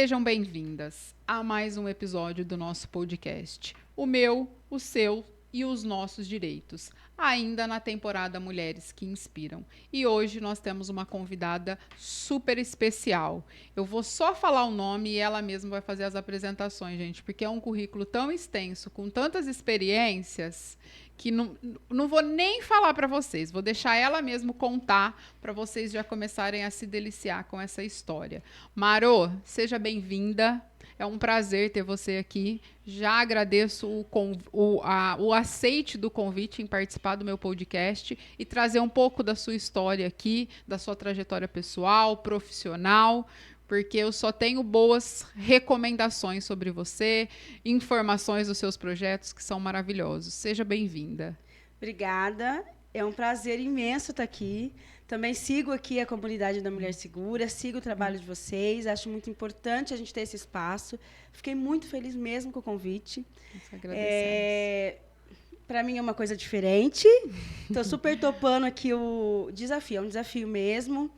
Sejam bem-vindas a mais um episódio do nosso podcast. O meu, o seu e os nossos direitos. Ainda na temporada Mulheres que Inspiram. E hoje nós temos uma convidada super especial. Eu vou só falar o nome e ela mesma vai fazer as apresentações, gente, porque é um currículo tão extenso, com tantas experiências, que não vou nem falar para vocês. Vou deixar ela mesma contar para vocês já começarem a se deliciar com essa história. Marô, seja bem-vinda. É um prazer ter você aqui. Já agradeço o aceite do convite em participar do meu podcast e trazer um pouco da sua história aqui, da sua trajetória pessoal, profissional, porque eu só tenho boas recomendações sobre você, informações dos seus projetos que são maravilhosos. Seja bem-vinda. Obrigada. É um prazer imenso estar aqui. Também sigo aqui a comunidade da Mulher Segura, sigo o trabalho de vocês, acho muito importante a gente ter esse espaço. Fiquei muito feliz mesmo com o convite. Para mim é uma coisa diferente. Estou super topando aqui o desafio, é um desafio mesmo.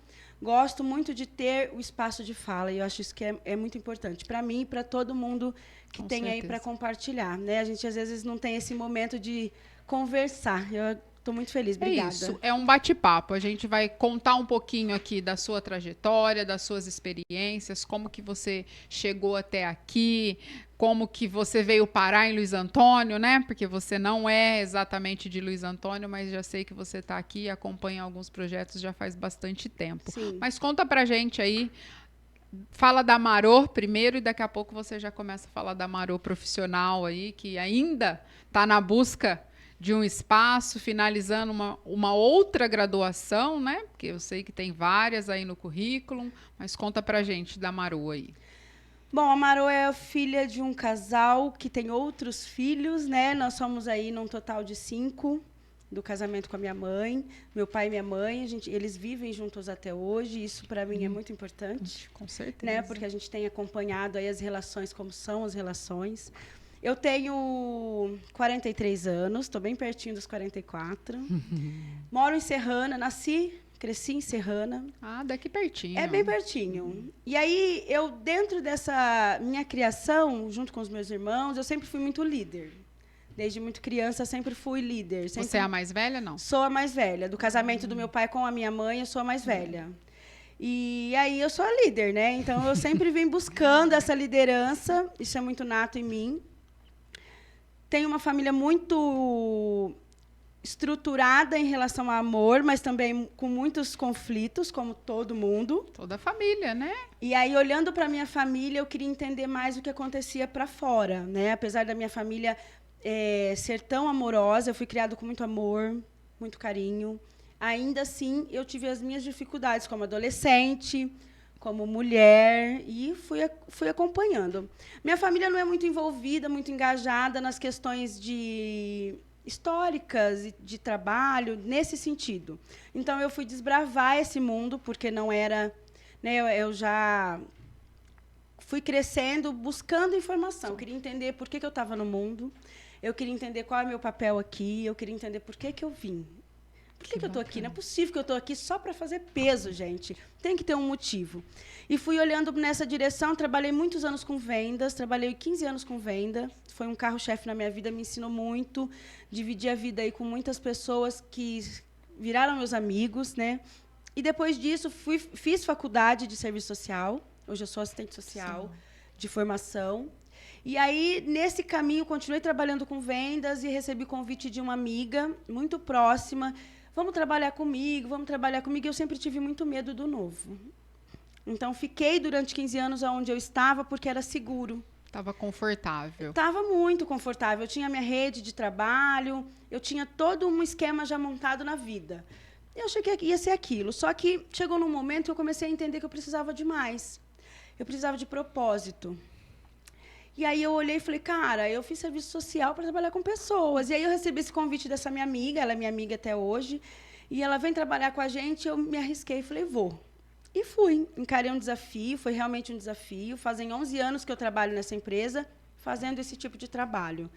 Gosto muito de ter o espaço de fala e eu acho isso que é muito importante para mim e para todo mundo que Com tem certeza. aí para compartilhar, né? A gente às vezes não tem esse momento de conversar. Eu estou muito feliz, obrigada. É isso, é um bate-papo. A gente vai contar um pouquinho aqui da sua trajetória, das suas experiências, como que você chegou até aqui, como que você veio parar em Luiz Antônio, né? Porque você não é exatamente de Luiz Antônio, mas já sei que você está aqui e acompanha alguns projetos já faz bastante tempo. Sim. Mas conta pra gente aí, fala da Marô primeiro e daqui a pouco você já começa a falar da Marô profissional aí, que ainda está na busca de um espaço, finalizando uma outra graduação, né? Porque eu sei que tem várias aí no currículo, mas conta pra gente da Marô aí. Bom, a Marô é filha de um casal que tem outros filhos, né? Nós somos aí num total de 5 do casamento com a minha mãe, meu pai e minha mãe. Eles vivem juntos até hoje. Isso para mim é muito importante, com certeza, né? Porque a gente tem acompanhado aí as relações, como são as relações. Eu tenho 43 anos, estou bem pertinho dos 44. Moro em Serrana, cresci em Serrana. Ah, daqui pertinho. É bem pertinho. E aí, eu, dentro dessa minha criação, junto com os meus irmãos, eu sempre fui muito líder. Desde muito criança, sempre fui líder. Sempre... Você é a mais velha, não? Sou a mais velha. Do casamento do meu pai com a minha mãe, eu sou a mais velha. E aí, eu sou a líder, né? Então, eu sempre vim buscando essa liderança. Isso é muito nato em mim. Tenho uma família muito estruturada em relação ao amor, mas também com muitos conflitos, como todo mundo. Toda a família, né? E aí, olhando para minha família, eu queria entender mais o que acontecia para fora, né? Apesar da minha família ser tão amorosa, eu fui criada com muito amor, muito carinho. Ainda assim, eu tive as minhas dificuldades como adolescente, como mulher, e fui acompanhando. Minha família não é muito envolvida, muito engajada nas questões históricas e de trabalho, nesse sentido. Então, eu fui desbravar esse mundo, porque não era... Né, eu já fui crescendo, buscando informação. Eu queria entender por que eu estava no mundo, eu queria entender qual é o meu papel aqui, eu queria entender por que eu vim. Por que eu estou aqui? Não é possível que eu estou aqui só para fazer peso, gente. Tem que ter um motivo. E fui olhando nessa direção, trabalhei muitos anos com vendas, trabalhei 15 anos com venda. Foi um carro-chefe na minha vida, me ensinou muito. Dividi a vida aí com muitas pessoas que viraram meus amigos, né? E depois disso, fiz faculdade de serviço social. Hoje eu sou assistente social de formação. E aí, nesse caminho, continuei trabalhando com vendas e recebi convite de uma amiga muito próxima. Vamos trabalhar comigo, vamos trabalhar comigo. E eu sempre tive muito medo do novo. Então, fiquei durante 15 anos onde eu estava, porque era seguro. Estava confortável. Estava muito confortável. Eu tinha minha rede de trabalho, eu tinha todo um esquema já montado na vida. Eu achei que ia ser aquilo. Só que chegou num momento que eu comecei a entender que eu precisava de mais. Eu precisava de propósito. E aí eu olhei e falei, cara, eu fiz serviço social para trabalhar com pessoas. E aí eu recebi esse convite dessa minha amiga, ela é minha amiga até hoje, e ela vem trabalhar com a gente, eu me arrisquei e falei, vou. E fui, encarei um desafio, foi realmente um desafio. Fazem 11 anos que eu trabalho nessa empresa, fazendo esse tipo de trabalho,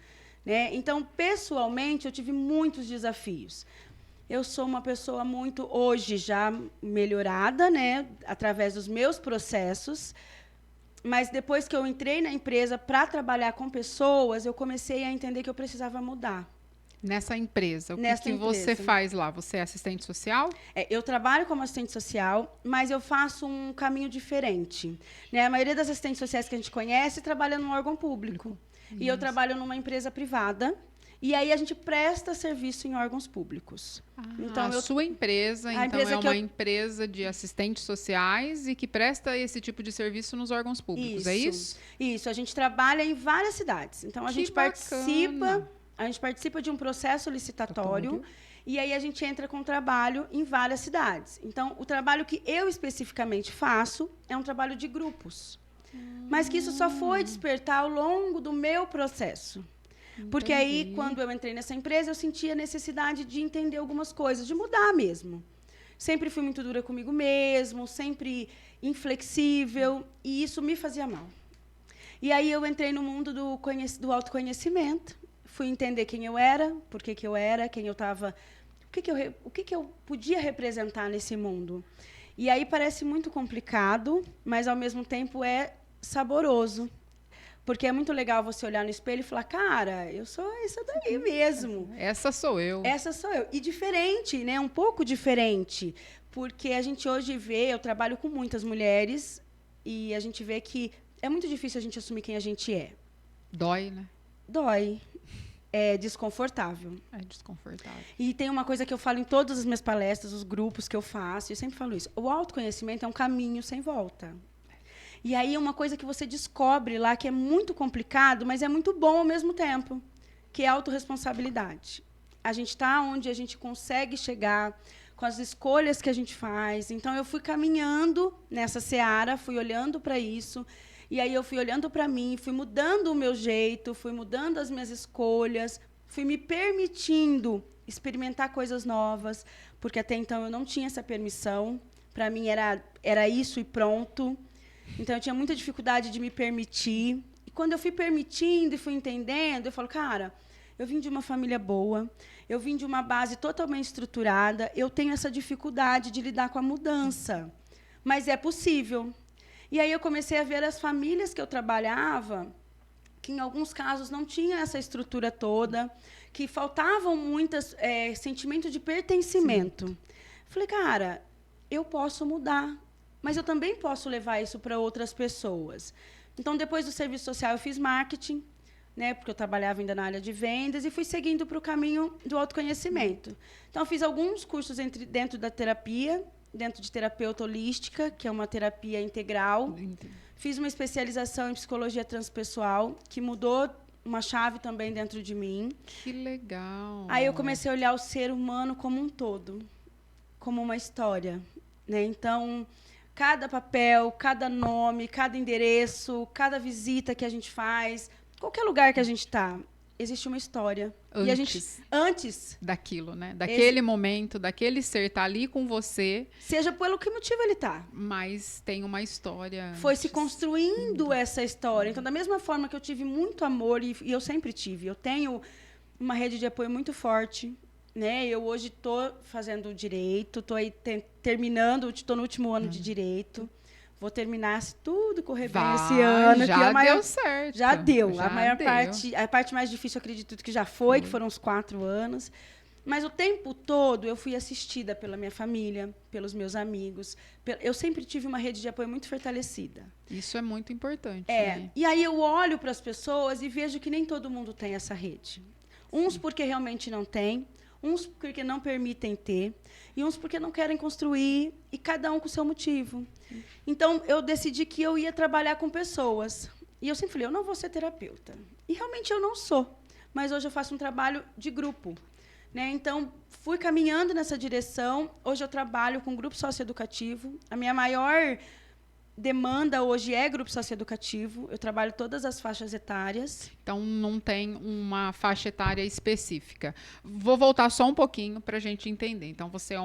né? Então, pessoalmente, eu tive muitos desafios. Eu sou uma pessoa muito, hoje, já melhorada, né, através dos meus processos. Mas depois que eu entrei na empresa para trabalhar com pessoas, eu comecei a entender que eu precisava mudar. Nessa empresa, Nessa que você empresa. faz lá? Você é assistente social? Eu trabalho como assistente social, mas eu faço um caminho diferente. Né? A maioria das assistentes sociais que a gente conhece trabalha num órgão público. E eu trabalho numa empresa privada. E aí a gente presta serviço em órgãos públicos. Então, a sua empresa, então, empresa é uma empresa de assistentes sociais e que presta esse tipo de serviço nos órgãos públicos, é isso? Isso, a gente trabalha em várias cidades. Então, a gente participa de um processo licitatório e aí a gente entra com trabalho em várias cidades. Então, o trabalho que eu especificamente faço é um trabalho de grupos. Mas que isso só foi despertar ao longo do meu processo. Porque aí, quando eu entrei nessa empresa, eu senti a necessidade de entender algumas coisas, de mudar mesmo. Sempre fui muito dura comigo mesmo, sempre inflexível, e isso me fazia mal. E aí eu entrei no mundo do autoconhecimento, fui entender quem eu era, por que eu era, quem eu estava, o que eu podia representar nesse mundo. E aí parece muito complicado, mas, ao mesmo tempo, é saboroso. Porque é muito legal você olhar no espelho e falar, cara, eu sou essa daí mesmo. Essa sou eu. Essa sou eu. E diferente, né? Um pouco diferente. Porque a gente hoje vê, eu trabalho com muitas mulheres, e a gente vê que é muito difícil a gente assumir quem a gente é. Dói, né? Dói. É desconfortável. É desconfortável. E tem uma coisa que eu falo em todas as minhas palestras, os grupos que eu faço, eu sempre falo isso. O autoconhecimento é um caminho sem volta. E aí é uma coisa que você descobre lá que é muito complicado, mas é muito bom ao mesmo tempo, que é a autorresponsabilidade. A gente está onde a gente consegue chegar com as escolhas que a gente faz. Então, eu fui caminhando nessa seara, fui olhando para isso, e aí eu fui olhando para mim, fui mudando o meu jeito, fui mudando as minhas escolhas, fui me permitindo experimentar coisas novas, porque até então eu não tinha essa permissão. Para mim era isso e pronto. Então, eu tinha muita dificuldade de me permitir. E quando eu fui permitindo e fui entendendo, eu falo, cara, eu vim de uma família boa, eu vim de uma base totalmente estruturada, eu tenho essa dificuldade de lidar com a mudança. Mas é possível. E aí eu comecei a ver as famílias que eu trabalhava, que em alguns casos não tinha essa estrutura toda, que faltavam muitos sentimentos de pertencimento. Sim. Falei, cara, eu posso mudar. Mas eu também posso levar isso para outras pessoas. Então, depois do serviço social, eu fiz marketing, né, porque eu trabalhava ainda na área de vendas, e fui seguindo para o caminho do autoconhecimento. Então, eu fiz alguns cursos dentro da terapia, dentro de terapeuta holística, que é uma terapia integral. Fiz uma especialização em psicologia transpessoal, que mudou uma chave também dentro de mim. Que legal! Aí eu comecei a olhar o ser humano como um todo, como uma história, né? Então, cada papel, cada nome, cada endereço, cada visita que a gente faz, qualquer lugar que a gente está, existe uma história. Antes daquilo, né? Daquele momento, daquele ser tá ali com você. Seja pelo que motivo ele tá. Mas tem uma história. Foi se construindo essa história. Então, da mesma forma que eu tive muito amor, e eu sempre tive, eu tenho uma rede de apoio muito forte. Né? Eu hoje estou fazendo direito, estou aí terminando, estou no último ano de direito. Vou terminar, se tudo correr bem esse ano. Já deu certo. Já deu. A parte mais difícil, eu acredito que já foi, que foram uns 4 anos. Mas o tempo todo eu fui assistida pela minha família, pelos meus amigos. Eu sempre tive uma rede de apoio muito fortalecida. Isso é muito importante. Né? E aí eu olho para as pessoas e vejo que nem todo mundo tem essa rede. Uns porque realmente não tem, uns porque não permitem ter, e uns porque não querem construir, e cada um com o seu motivo. Então, eu decidi que eu ia trabalhar com pessoas. E eu sempre falei, eu não vou ser terapeuta. E realmente eu não sou. Mas hoje eu faço um trabalho de grupo. Né? Então, fui caminhando nessa direção. Hoje eu trabalho com grupo socioeducativo. A minha maior demanda hoje é grupo socioeducativo. Eu trabalho todas as faixas etárias. Então, não tem uma faixa etária específica. Vou voltar só um pouquinho para a gente entender. Então, você é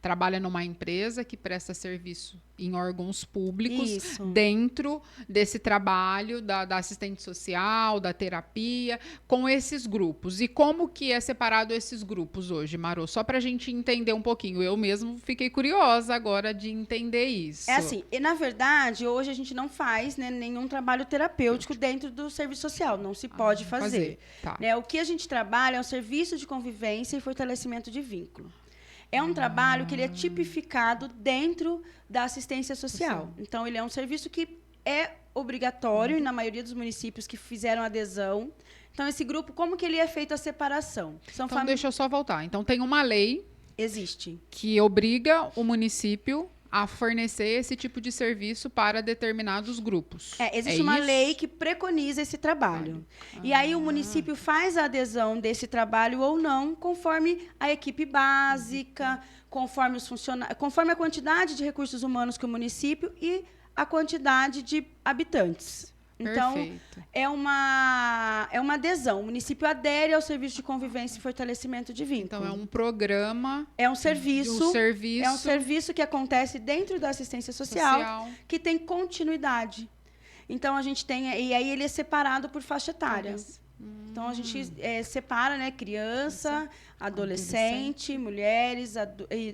trabalha numa empresa que presta serviço em órgãos públicos Isso. dentro desse trabalho da assistente social, da terapia, com esses grupos. E como que é separado esses grupos hoje, Marô? Só para a gente entender um pouquinho. Eu mesmo fiquei curiosa agora de entender isso. É assim, e, na verdade, hoje a gente não faz, né, nenhum trabalho terapêutico dentro do serviço social. Não se pode fazer. Tá. Né? O que a gente trabalha é o serviço de convivência e fortalecimento de vínculo. É um trabalho que ele é tipificado dentro da assistência social. Então, ele é um serviço que é obrigatório, e na maioria dos municípios que fizeram adesão. Então, esse grupo, como que ele é feito a separação? Então, deixa eu só voltar. Então, tem uma lei... Existe. Que obriga o município a fornecer esse tipo de serviço para determinados grupos. Existe uma lei que preconiza esse trabalho. E aí o município faz a adesão desse trabalho ou não, conforme a equipe básica, conforme os conforme a quantidade de recursos humanos que o município e a quantidade de habitantes. Então, é uma adesão. O município adere ao serviço de convivência e fortalecimento de vínculo. Então, é um programa... É um serviço. É um serviço que acontece dentro da assistência social. Que tem continuidade. Então, a gente tem... E aí, ele é separado por faixa etária. Então, a gente separa, né? Criança, adolescente, mulheres,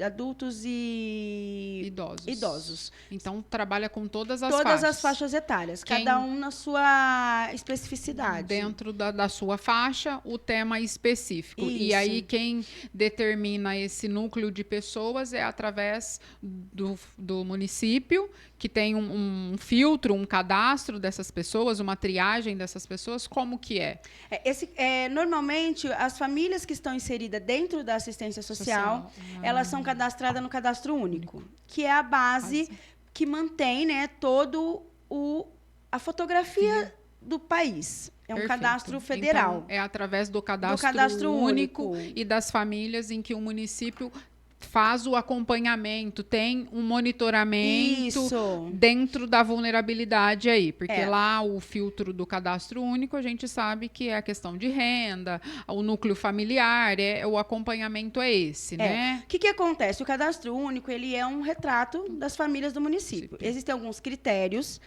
adultos e idosos. Então, trabalha com todas as faixas. Todas as faixas etárias, cada um na sua especificidade. Dentro da sua faixa, o tema específico. Isso. E aí, quem determina esse núcleo de pessoas é através do município, que tem um filtro, um cadastro dessas pessoas, uma triagem dessas pessoas. Como que é? Normalmente, as famílias que estão inseridas dentro da assistência social. Elas são cadastradas no cadastro único, que é a base que mantém, né, todo a fotografia do país. É um cadastro federal. Então, é através do cadastro único e das famílias em que o município faz o acompanhamento, tem um monitoramento dentro da vulnerabilidade aí. Porque lá o filtro do cadastro único, a gente sabe que é a questão de renda, o núcleo familiar, o acompanhamento é esse, né? O que acontece? O cadastro único, ele é um retrato das famílias do município. Existem alguns critérios.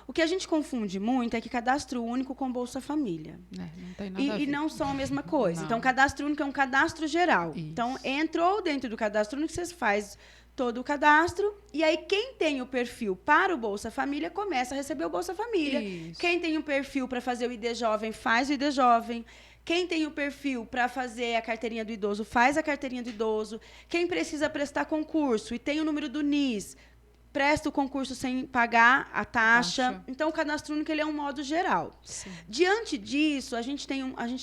O que a gente confunde muito é que cadastro único com Bolsa Família. Não tem nada a ver. E não são a mesma coisa. Não. Então, cadastro único é um cadastro geral. Isso. Então, entrou dentro do cadastro único, você faz todo o cadastro, e aí quem tem o perfil para o Bolsa Família começa a receber o Bolsa Família. Isso. Quem tem o perfil para fazer o ID Jovem, faz o ID Jovem. Quem tem o perfil para fazer a carteirinha do idoso, faz a carteirinha do idoso. Quem precisa prestar concurso e tem o número do NIS, presta o concurso sem pagar a taxa. Então, o cadastro único ele é um modo geral. Sim. Diante disso, a gente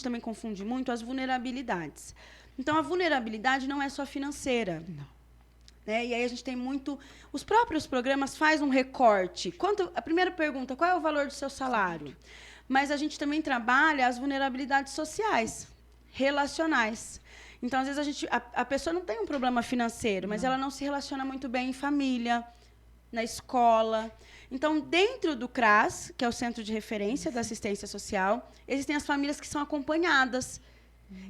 também confunde muito as vulnerabilidades. Então, a vulnerabilidade não é só financeira. Não. Né? E aí a gente tem muito... Os próprios programas fazem um recorte. A primeira pergunta, qual é o valor do seu salário? Mas a gente também trabalha as vulnerabilidades sociais, relacionais. Então, às vezes, a pessoa não tem um problema financeiro, mas ela não se relaciona muito bem em família, na escola. Então, dentro do CRAS, que é o Centro de Referência da Assistência Social, existem as famílias que são acompanhadas.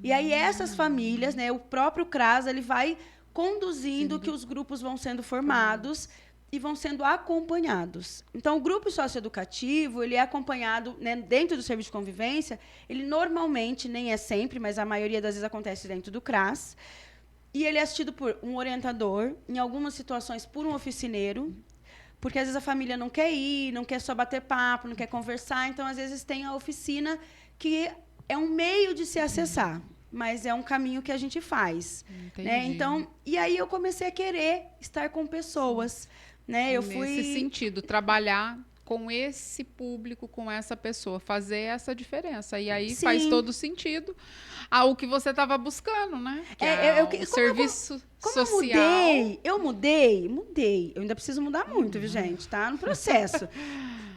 E aí, essas famílias, né, o próprio CRAS, ele vai conduzindo que os grupos vão sendo formados e vão sendo acompanhados. Então, o grupo socioeducativo, ele é acompanhado, né, dentro do serviço de convivência, ele normalmente, nem é sempre, mas a maioria das vezes acontece dentro do CRAS, e ele é assistido por um orientador, em algumas situações por um oficineiro, porque às vezes a família não quer ir, não quer só bater papo, não quer conversar, então às vezes tem a oficina que é um meio de se acessar, mas é um caminho que a gente faz. Né? Então, e aí eu comecei a querer estar com pessoas. Né? Nesse sentido, trabalhar com esse público, com essa pessoa, fazer essa diferença. E aí faz todo sentido ao que você estava buscando, né? Que o serviço social. Eu mudei. Eu ainda preciso mudar muito, viu, gente? Tá no processo.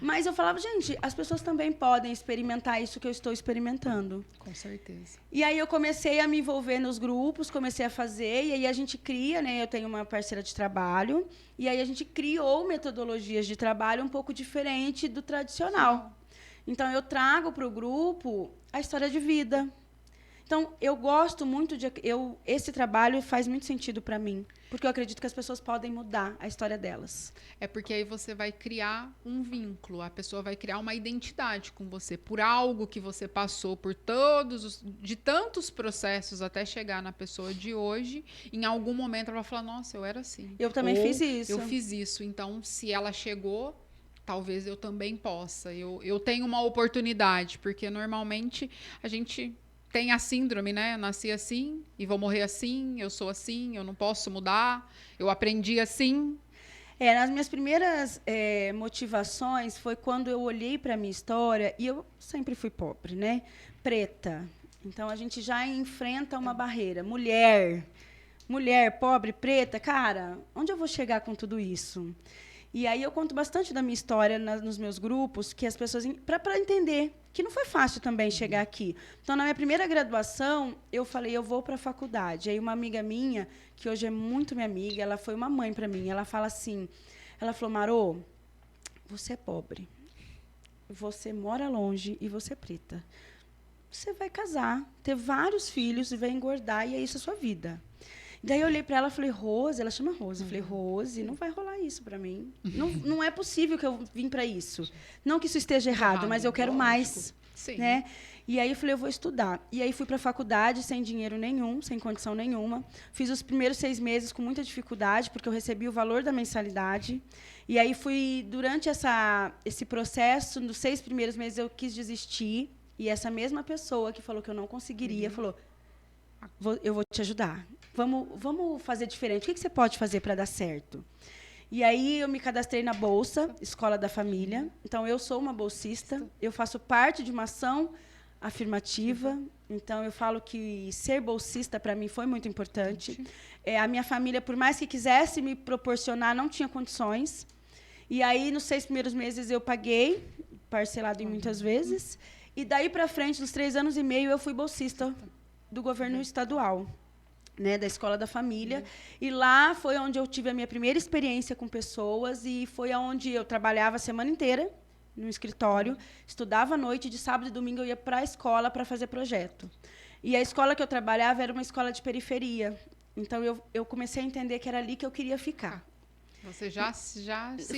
Mas eu falava, gente, as pessoas também podem experimentar isso que eu estou experimentando. Com certeza. E aí eu comecei a me envolver nos grupos, comecei a fazer, e aí a gente cria, né? Eu tenho uma parceira de trabalho, e aí a gente criou metodologias de trabalho um pouco diferente do tradicional. Então, eu trago para o grupo a história de vida. Então, eu gosto muito esse trabalho faz muito sentido para mim. Porque eu acredito que as pessoas podem mudar a história delas. É porque aí você vai criar um vínculo, a pessoa vai criar uma identidade com você, por algo que você passou, de tantos processos até chegar na pessoa de hoje, em algum momento ela vai falar, nossa, eu era assim. Eu também Ou fiz isso. Eu fiz isso, então se ela chegou, talvez eu também possa. Eu tenho uma oportunidade, porque normalmente a gente tem a síndrome, né? Eu nasci assim e vou morrer assim, eu sou assim, eu não posso mudar, eu aprendi assim. Nas minhas primeiras motivações foi quando eu olhei para a minha história, e eu sempre fui pobre, né? Preta. Então, a gente já enfrenta uma barreira. Mulher, pobre, preta, cara, onde eu vou chegar com tudo isso? E aí eu conto bastante da minha história nos meus grupos, que as pessoas para entender que não foi fácil também chegar aqui. Então, na minha primeira graduação, eu falei, eu vou para a faculdade. Aí uma amiga minha, que hoje é muito minha amiga, ela foi uma mãe para mim. Ela fala assim, ela falou, Marô, você é pobre, você mora longe e você é preta. Você vai casar, ter vários filhos e vai engordar e é isso a sua vida. Daí eu olhei para ela e falei, Rose, ela chama Rose. Eu falei, Rose, não vai rolar isso para mim. Não é possível que eu vim para isso. Não que isso esteja errado, mas eu quero mais. Sim. Né? E aí eu falei, eu vou estudar. E aí fui para a faculdade sem dinheiro nenhum, sem condição nenhuma. Fiz os primeiros 6 meses com muita dificuldade, porque eu recebi o valor da mensalidade. E aí durante esse processo, nos 6 primeiros meses, eu quis desistir. E essa mesma pessoa que falou que eu não conseguiria, falou, eu vou te ajudar. Vamos fazer diferente. O que você pode fazer para dar certo? E aí eu me cadastrei na Bolsa Escola da Família. Então, eu sou uma bolsista. Eu faço parte de uma ação afirmativa. Então, eu falo que ser bolsista, para mim, foi muito importante. A minha família, por mais que quisesse me proporcionar, não tinha condições. E aí, nos 6 primeiros meses, eu paguei, parcelado em muitas vezes. E daí para frente, nos 3 anos e meio, eu fui bolsista do governo estadual. Né, da Escola da Família. E lá foi onde eu tive a minha primeira experiência com pessoas e foi onde eu trabalhava a semana inteira no escritório, estudava à noite, de sábado e domingo eu ia para a escola para fazer projeto. E a escola que eu trabalhava era uma escola de periferia. Então, eu comecei a entender que era ali que eu queria ficar. Você já se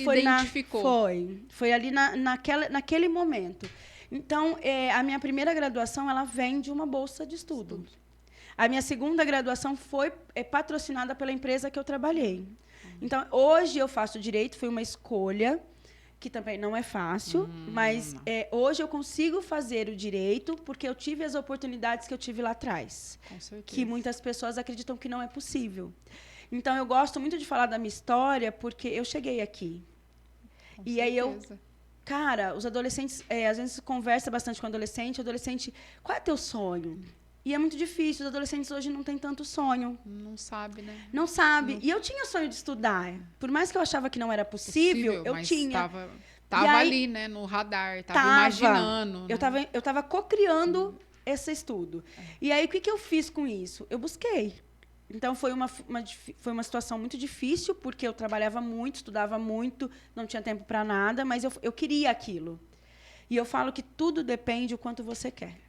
identificou? Foi ali naquele momento. Então, a minha primeira graduação ela vem de uma bolsa de estudo. A minha segunda graduação foi patrocinada pela empresa que eu trabalhei. Então, hoje eu faço direito, foi uma escolha, que também não é fácil, mas hoje eu consigo fazer o direito porque eu tive as oportunidades que eu tive lá atrás. Com certeza. Que muitas pessoas acreditam que não é possível. Então, eu gosto muito de falar da minha história porque eu cheguei aqui. Com e certeza. Aí Cara, os adolescentes, às vezes conversa bastante com adolescente, qual é teu sonho? E é muito difícil, os adolescentes hoje não têm tanto sonho. Não sabe, né? Não sabe. E eu tinha sonho de estudar. Por mais que eu achava que não era possível eu tinha. Tava ali, né, no radar, tava imaginando. Eu tava co-criando esse estudo. E aí, o que eu fiz com isso? Eu busquei. Então, foi uma situação muito difícil, porque eu trabalhava muito, estudava muito, não tinha tempo para nada, mas eu queria aquilo. E eu falo que tudo depende do quanto você quer.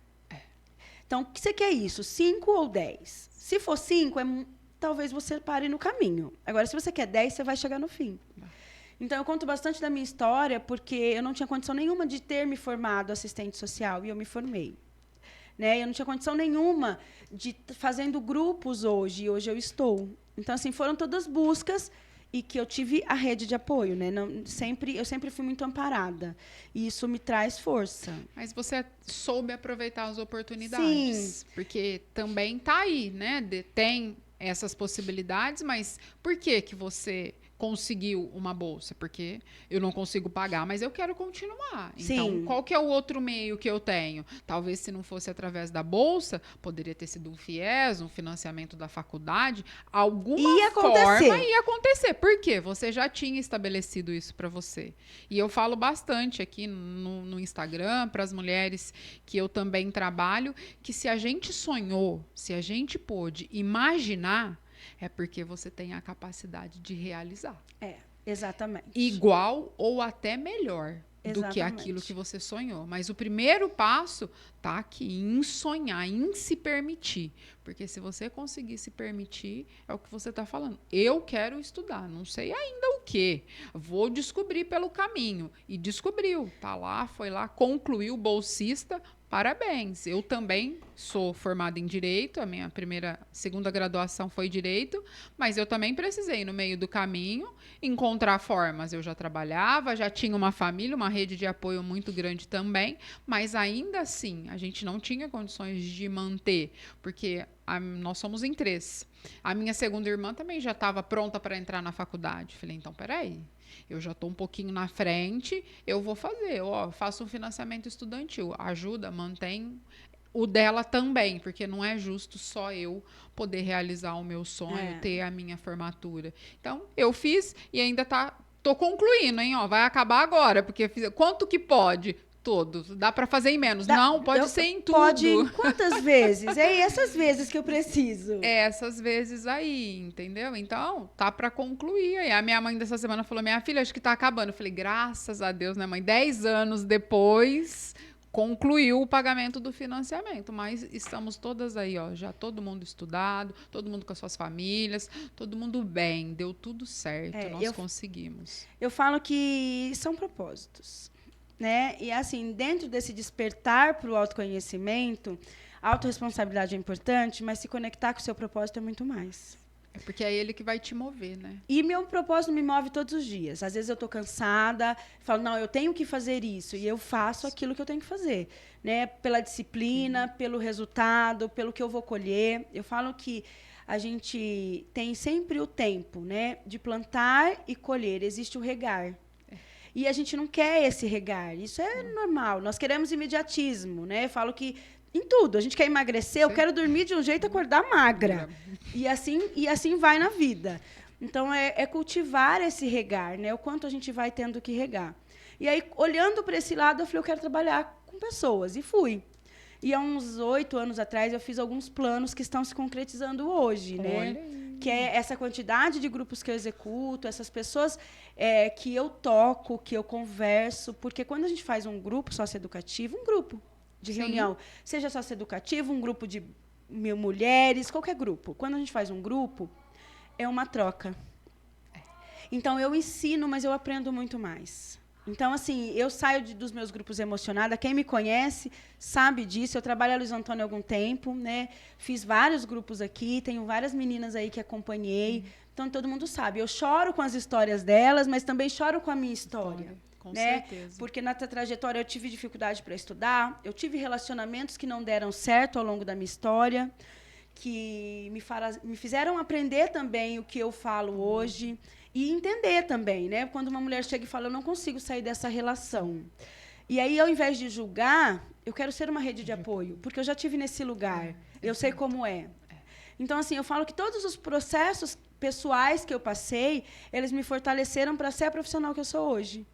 Então, o que você quer isso? 5 ou 10? Se for 5, talvez você pare no caminho. Agora, se você quer 10, você vai chegar no fim. Então, eu conto bastante da minha história, porque eu não tinha condição nenhuma de ter me formado assistente social, e eu me formei. Né? Eu não tinha condição nenhuma de fazendo grupos hoje, e hoje eu estou. Então, assim, foram todas buscas e que eu tive a rede de apoio, né? Eu sempre fui muito amparada. E isso me traz força. Mas você soube aproveitar as oportunidades. Sim. Porque também tá aí, né? Tem essas possibilidades, mas por que você conseguiu uma bolsa? Porque eu não consigo pagar, mas eu quero continuar. Então, Sim. Qual que é o outro meio que eu tenho? Talvez se não fosse através da bolsa, poderia ter sido um FIES, um financiamento da faculdade, alguma forma ia acontecer. Por quê? Você já tinha estabelecido isso para você. E eu falo bastante aqui no Instagram para as mulheres que eu também trabalho, que se a gente sonhou, se a gente pôde imaginar, é porque você tem a capacidade de realizar. Exatamente. Igual ou até melhor. do que aquilo que você sonhou. Mas o primeiro passo tá aqui, em sonhar, em se permitir. Porque se você conseguir se permitir, é o que você está falando. Eu quero estudar, não sei ainda o quê. Vou descobrir pelo caminho. E descobriu. Tá lá, foi lá, concluiu, bolsista. Parabéns. Eu também sou formada em Direito, a minha segunda graduação foi Direito, mas eu também precisei, no meio do caminho, encontrar formas. Eu já trabalhava, já tinha uma família, uma rede de apoio muito grande também, mas ainda assim, a gente não tinha condições de manter, porque nós somos em 3. A minha segunda irmã também já estava pronta para entrar na faculdade. Falei, então, peraí. Eu já estou um pouquinho na frente, eu vou fazer. Faço um financiamento estudantil. Ajuda, mantém o dela também, porque não é justo só eu poder realizar o meu sonho, ter a minha formatura. Então, eu fiz e ainda tô concluindo, hein? Vai acabar agora, porque quanto que pode? Todos. Dá para fazer em menos. Não, pode ser em tudo. Pode quantas vezes? É essas vezes que eu preciso. Essas vezes aí, entendeu? Então, tá para concluir. Aí a minha mãe dessa semana falou, minha filha, acho que tá acabando. Eu falei, graças a Deus, né, mãe? 10 anos depois, concluiu o pagamento do financiamento. Mas estamos todas aí, já todo mundo estudado, todo mundo com as suas famílias, todo mundo bem. Deu tudo certo, nós conseguimos. Eu falo que são propósitos. Né? E assim, dentro desse despertar para o autoconhecimento, a autorresponsabilidade é importante, mas se conectar com o seu propósito é muito mais. É porque é ele que vai te mover, né? E meu propósito me move todos os dias. Às vezes eu estou cansada, falo, não, eu tenho que fazer isso, e eu faço aquilo que eu tenho que fazer, né? Pela disciplina, pelo resultado, pelo que eu vou colher. Eu falo que a gente tem sempre o tempo, né, de plantar e colher. Existe o regar. E a gente não quer esse regar. Isso é normal. Nós queremos imediatismo, né? Eu falo que em tudo. A gente quer emagrecer, eu quero dormir de um jeito e acordar magra. E assim vai na vida. Então, é cultivar esse regar, né? O quanto a gente vai tendo que regar. E aí, olhando para esse lado, eu falei, eu quero trabalhar com pessoas. E fui. E há uns 8 anos atrás, eu fiz alguns planos que estão se concretizando hoje, né? Que é essa quantidade de grupos que eu executo, essas pessoas que eu toco, que eu converso. Porque quando a gente faz um grupo socioeducativo, um grupo de reunião, seja socioeducativo, um grupo de mulheres, qualquer grupo. Quando a gente faz um grupo, é uma troca. Então, eu ensino, mas eu aprendo muito mais. Então, assim, eu saio dos meus grupos emocionada. Quem me conhece sabe disso. Eu trabalho a Luiz Antônio há algum tempo, né? Fiz vários grupos aqui, tenho várias meninas aí que acompanhei. Então, todo mundo sabe. Eu choro com as histórias delas, mas também choro com a minha história. Com né? certeza. Porque na trajetória eu tive dificuldade para estudar, eu tive relacionamentos que não deram certo ao longo da minha história, que me fizeram aprender também o que eu falo hoje. E entender também, né? Quando uma mulher chega e fala, eu não consigo sair dessa relação. E aí, ao invés de julgar, eu quero ser uma rede de apoio, porque eu já tive nesse lugar. Eu sei como é. Então, assim, eu falo que todos os processos pessoais que eu passei, eles me fortaleceram para ser a profissional que eu sou hoje.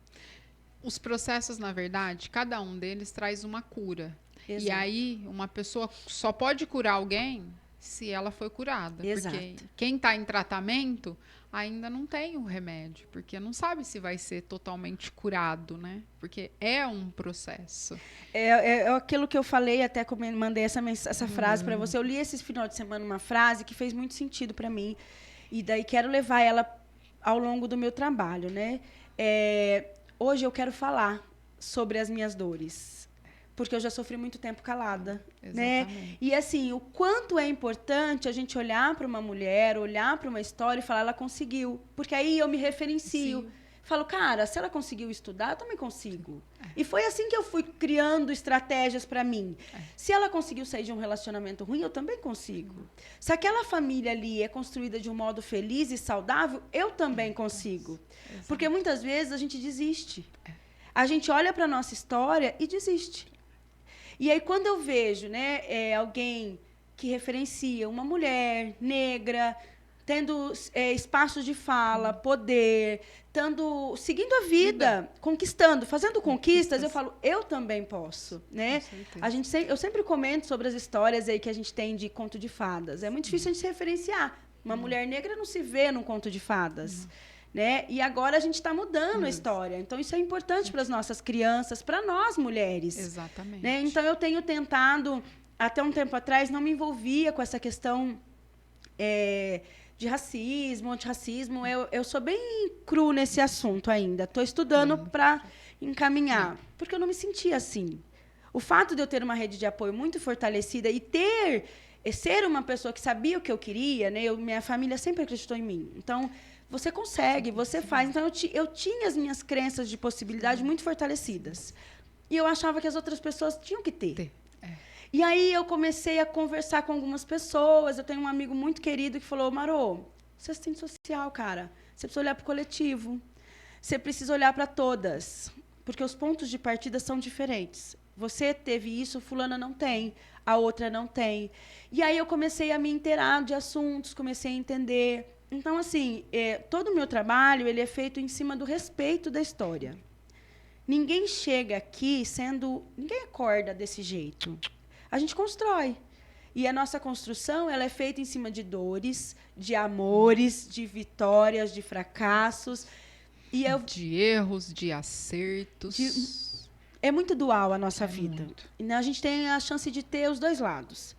Os processos, na verdade, cada um deles traz uma cura. Exato. E aí, uma pessoa só pode curar alguém se ela foi curada. Exato. Porque quem está em tratamento ainda não tem o remédio, porque não sabe se vai ser totalmente curado, né? Porque é um processo. É aquilo que eu falei, até como eu mandei essa frase para você. Eu li esse final de semana uma frase que fez muito sentido para mim. E daí quero levar ela ao longo do meu trabalho, né? Hoje eu quero falar sobre as minhas dores, porque eu já sofri muito tempo calada, né? E assim, o quanto é importante a gente olhar para uma mulher, olhar para uma história e falar, ela conseguiu, porque aí eu me referencio. Sim. Falo, cara, se ela conseguiu estudar, eu também consigo. E foi assim que eu fui criando estratégias para mim. Se ela conseguiu sair de um relacionamento ruim, eu também consigo. Se aquela família ali é construída de um modo feliz e saudável, eu também consigo. Porque muitas vezes a gente desiste. A gente olha para a nossa história e desiste. E aí, quando eu vejo, né, alguém que referencia uma mulher negra, tendo espaços de fala, poder, seguindo a vida, conquistando, fazendo conquistas, eu falo, eu também posso, né? Eu sempre comento sobre as histórias aí que a gente tem de conto de fadas. É muito difícil a gente se referenciar. Uma mulher negra não se vê num conto de fadas. né? E agora a gente está mudando a história. Então, isso é importante para as nossas crianças, para nós, mulheres. Exatamente. Né? Então, eu tenho tentado, até um tempo atrás, não me envolvia com essa questão de racismo, antirracismo. Eu sou bem cru nesse assunto ainda. Estou estudando para encaminhar, porque eu não me sentia assim. O fato de eu ter uma rede de apoio muito fortalecida e ser uma pessoa que sabia o que eu queria, né? Minha família sempre acreditou em mim. Então, você consegue, você faz. Então, eu tinha as minhas crenças de possibilidade muito fortalecidas. E eu achava que as outras pessoas tinham que ter. E aí, eu comecei a conversar com algumas pessoas. Eu tenho um amigo muito querido que falou, Marô, você é assistente social, cara. Você precisa olhar para o coletivo. Você precisa olhar para todas. Porque os pontos de partida são diferentes. Você teve isso, fulana não tem. A outra não tem. E aí, eu comecei a me inteirar de assuntos, comecei a entender. Então, assim, todo o meu trabalho ele é feito em cima do respeito da história. Ninguém chega aqui ninguém acorda desse jeito. A gente constrói. E a nossa construção ela é feita em cima de dores, de amores, de vitórias, de fracassos. De erros, de acertos. É muito dual a nossa vida. E a gente tem a chance de ter os dois lados.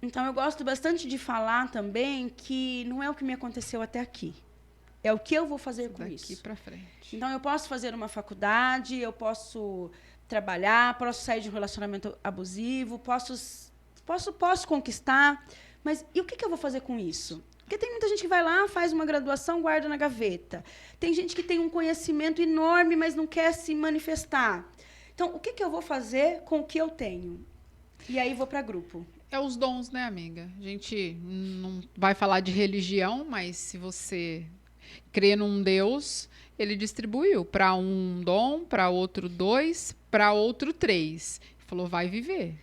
Então, eu gosto bastante de falar também que não é o que me aconteceu até aqui. É o que eu vou fazer com isso. Daqui para frente. Então, eu posso fazer uma faculdade, eu posso trabalhar, posso sair de um relacionamento abusivo, posso conquistar, mas e o que eu vou fazer com isso? Porque tem muita gente que vai lá, faz uma graduação, guarda na gaveta. Tem gente que tem um conhecimento enorme, mas não quer se manifestar. Então, o que eu vou fazer com o que eu tenho? E aí, vou para grupo. É os dons, né, amiga? A gente não vai falar de religião, mas se você crê num Deus, ele distribuiu para um dom, para outro 2, para outro 3. Falou, vai viver.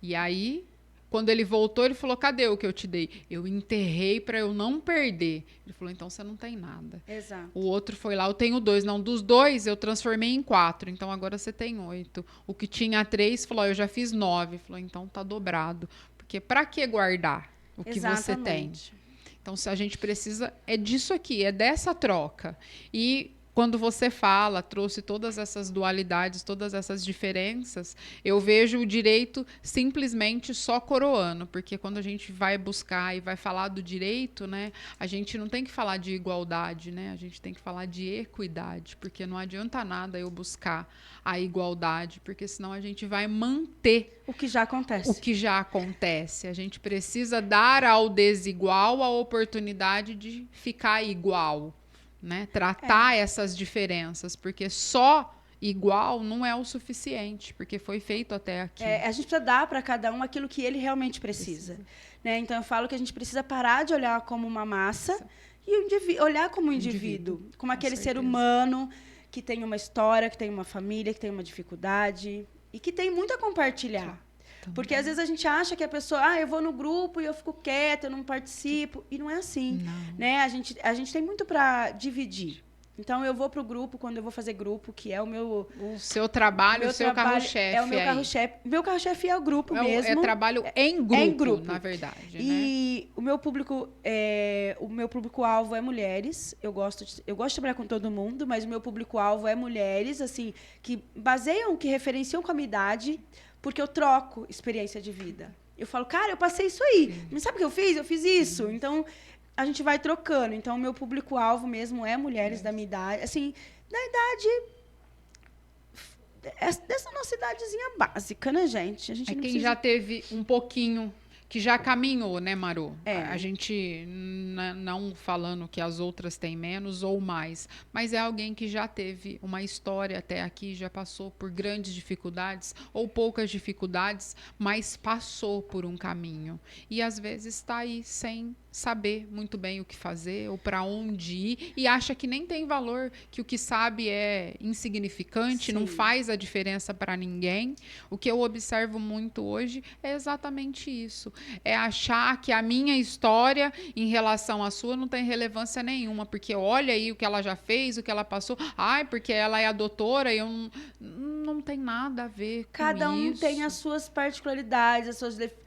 E aí, quando ele voltou, ele falou, cadê o que eu te dei? Eu enterrei para eu não perder. Ele falou, então você não tem nada. Exato. O outro foi lá, eu tenho 2. Não, dos 2 eu transformei em 4. Então agora você tem 8. O que tinha 3 falou, eu já fiz 9. Falou, então tá dobrado. Porque para que guardar o que você tem? Então, se a gente precisa, é disso aqui, é dessa troca. E quando você trouxe todas essas dualidades, todas essas diferenças, eu vejo o direito simplesmente só coroando, porque quando a gente vai buscar e vai falar do direito, né, a gente não tem que falar de igualdade, né, a gente tem que falar de equidade, porque não adianta nada eu buscar a igualdade, porque senão a gente vai manter o que já acontece. O que já acontece. A gente precisa dar ao desigual a oportunidade de ficar igual. Né? Tratar essas diferenças, porque só igual não é o suficiente, porque foi feito até aqui. A gente precisa dar para cada um aquilo que ele realmente precisa. Né? Então, eu falo que a gente precisa parar de olhar como uma massa e olhar como um indivíduo, como aquele ser humano que tem uma história, que tem uma família, que tem uma dificuldade e que tem muito a compartilhar. Porque às vezes a gente acha que a pessoa, eu vou no grupo e eu fico quieta, eu não participo. E não é assim. Não. Né? A gente tem muito para dividir. Então, eu vou para o grupo, quando eu vou fazer grupo, que é o meu... O seu trabalho, o seu carro-chefe. É o meu carro-chefe. Meu carro-chefe é o grupo mesmo. É trabalho em grupo, na verdade. E o meu público, o meu público-alvo é mulheres. Eu gosto de trabalhar com todo mundo, mas o meu público-alvo é mulheres, assim, que baseiam, que referenciam com a minha idade, porque eu troco experiência de vida. Eu falo, cara, eu passei isso aí. Mas sabe o que eu fiz? Eu fiz isso. Então, a gente vai trocando. Então, o meu público-alvo mesmo é mulheres da minha idade. Assim, da idade... Dessa nossa idadezinha básica, né, gente? A gente não quem precisa... já teve um pouquinho... que já caminhou, né, Maru? A gente não falando que as outras têm menos ou mais, mas é alguém que já teve uma história até aqui, já passou por grandes dificuldades ou poucas dificuldades, mas passou por um caminho. E às vezes está aí sem saber muito bem o que fazer ou para onde ir e acha que nem tem valor, que o que sabe é insignificante, não faz a diferença para ninguém. O que eu observo muito hoje é exatamente isso. É achar que a minha história em relação à sua não tem relevância nenhuma, porque olha aí o que ela já fez, o que ela passou. Porque ela é a doutora e eu não tem nada a ver com Cada um isso. tem as suas particularidades,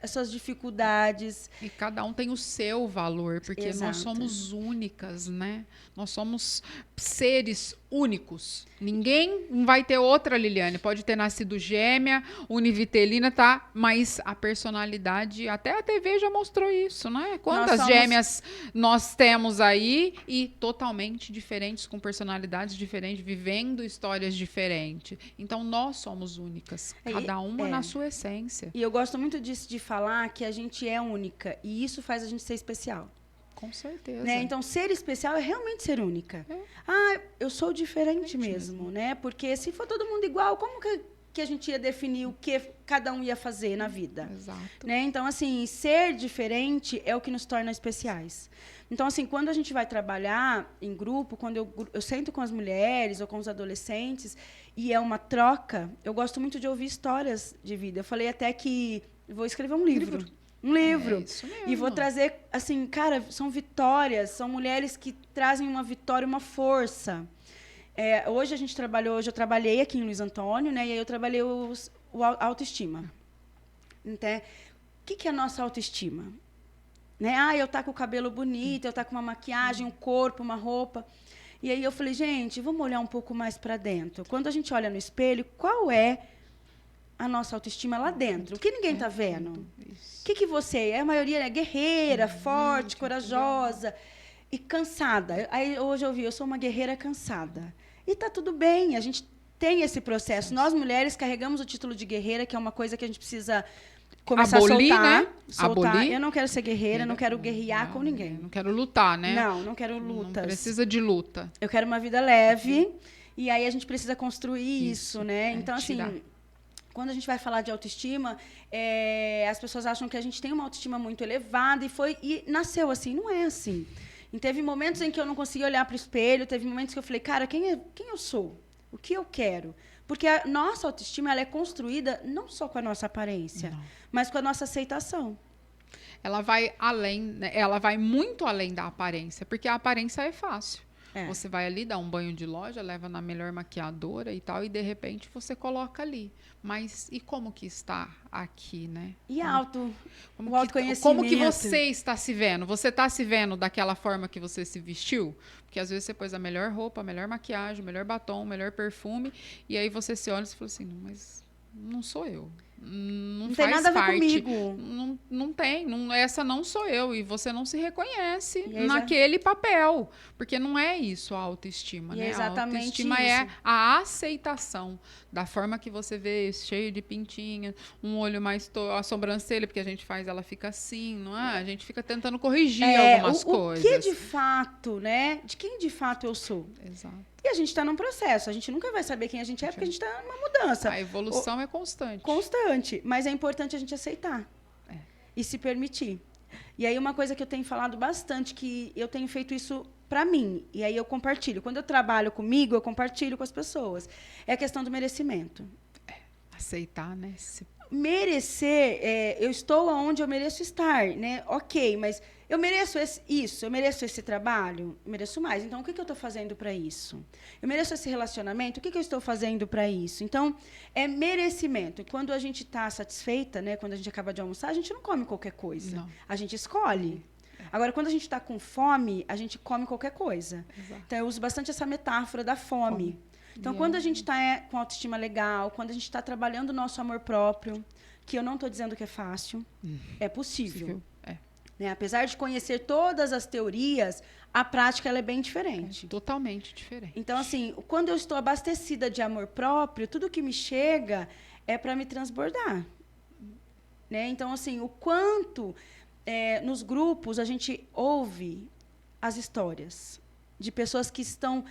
as suas dificuldades. E cada um tem o seu valor, porque nós Exato. somos únicas, né? Nós somos seres únicos. Ninguém vai ter outra Liliane. Pode ter nascido gêmea, univitelina, tá? Mas a personalidade, até a TV já mostrou isso, né? Quantas gêmeas nós temos aí e totalmente diferentes, com personalidades diferentes, vivendo histórias diferentes. Então, nós somos únicas, cada uma na sua essência. E eu gosto muito disso, de falar que a gente é única. E isso faz a gente ser especial. Com certeza. Né? Então, ser especial é realmente ser única. Eu sou diferente mesmo, né? Porque se for todo mundo igual, como que a gente ia definir o que cada um ia fazer na vida? Exato. Né? Então, assim, ser diferente é o que nos torna especiais. Então, assim, quando a gente vai trabalhar em grupo, quando eu sento com as mulheres ou com os adolescentes e é uma troca, eu gosto muito de ouvir histórias de vida. Eu falei até que vou escrever um livro. Um livro. É isso mesmo. E vou trazer, assim, cara, são vitórias, são mulheres que trazem uma vitória, uma força. Hoje eu trabalhei aqui em Luiz Antônio, né? E aí eu trabalhei a autoestima. Então, o que é a nossa autoestima? Né? Eu tá com o cabelo bonito, eu tá com uma maquiagem, um corpo, uma roupa. E aí eu falei, gente, vamos olhar um pouco mais para dentro. Quando a gente olha no espelho, qual é a nossa autoestima lá dentro? O que ninguém tá vendo? O que você é? A maioria é guerreira, forte, corajosa e cansada. Aí hoje eu sou uma guerreira cansada. E tá tudo bem, a gente tem esse processo. Nós, mulheres, carregamos o título de guerreira, que é uma coisa que a gente precisa começar abolir, a soltar. né? Soltar. Abolir. Eu não quero ser guerreira, não quero guerrear com ninguém. Não quero lutar, né? Não quero lutas. Não precisa de luta. Eu quero uma vida leve. E aí a gente precisa construir isso, né? Então, assim, tirar. Quando a gente vai falar de autoestima, as pessoas acham que a gente tem uma autoestima muito elevada e nasceu assim. Não é assim. E teve momentos em que eu não conseguia olhar para o espelho, teve momentos que eu falei, cara, quem eu sou? O que eu quero? Porque a nossa autoestima ela é construída não só com a nossa aparência, mas com a nossa aceitação. Ela vai além, né? Ela vai muito além da aparência, porque a aparência é fácil. Você vai ali, dá um banho de loja, leva na melhor maquiadora e tal, e de repente você coloca ali. Mas e como que está aqui, né? E o autoconhecimento? Como que você está se vendo? Você está se vendo daquela forma que você se vestiu? Porque às vezes você pôs a melhor roupa, a melhor maquiagem, o melhor batom, o melhor perfume, e aí você se olha e fala assim, mas não sou eu. Não tem faz nada a ver parte. comigo. Não tem. Essa não sou eu. E você não se reconhece naquele papel. Porque não é isso a autoestima, né? Exatamente a autoestima isso. é a aceitação da forma que você vê, cheio de pintinha, um olho mais a sobrancelha, porque a gente faz, ela fica assim, não é? A gente fica tentando corrigir algumas coisas. O que de fato, né? De quem de fato eu sou? Exato. E a gente está num processo. A gente nunca vai saber quem a gente é, porque a gente está numa mudança. A evolução é constante. Constante. Mas é importante a gente aceitar. E se permitir. E aí, uma coisa que eu tenho falado bastante, que eu tenho feito isso para mim. E aí eu compartilho. Quando eu trabalho comigo, eu compartilho com as pessoas. É a questão do merecimento. Aceitar, né? Merecer, eu estou onde eu mereço estar, né? Ok, mas eu mereço eu mereço esse trabalho? Eu mereço mais. Então, o que eu estou fazendo para isso? Eu mereço esse relacionamento? O que eu estou fazendo para isso? Então, é merecimento. E quando a gente está satisfeita, né? Quando a gente acaba de almoçar, a gente não come qualquer coisa. Não. A gente escolhe. Agora, quando a gente está com fome, a gente come qualquer coisa. Exato. Então, eu uso bastante essa metáfora da fome. Então, quando a gente está com autoestima legal, quando a gente está trabalhando o nosso amor próprio, que eu não estou dizendo que é fácil, é possível. Né? Apesar de conhecer todas as teorias, a prática ela é bem diferente. Totalmente diferente. Então, assim, quando eu estou abastecida de amor próprio, tudo que me chega é para me transbordar. Né? Então, assim, o quanto nos grupos a gente ouve as histórias de pessoas que estão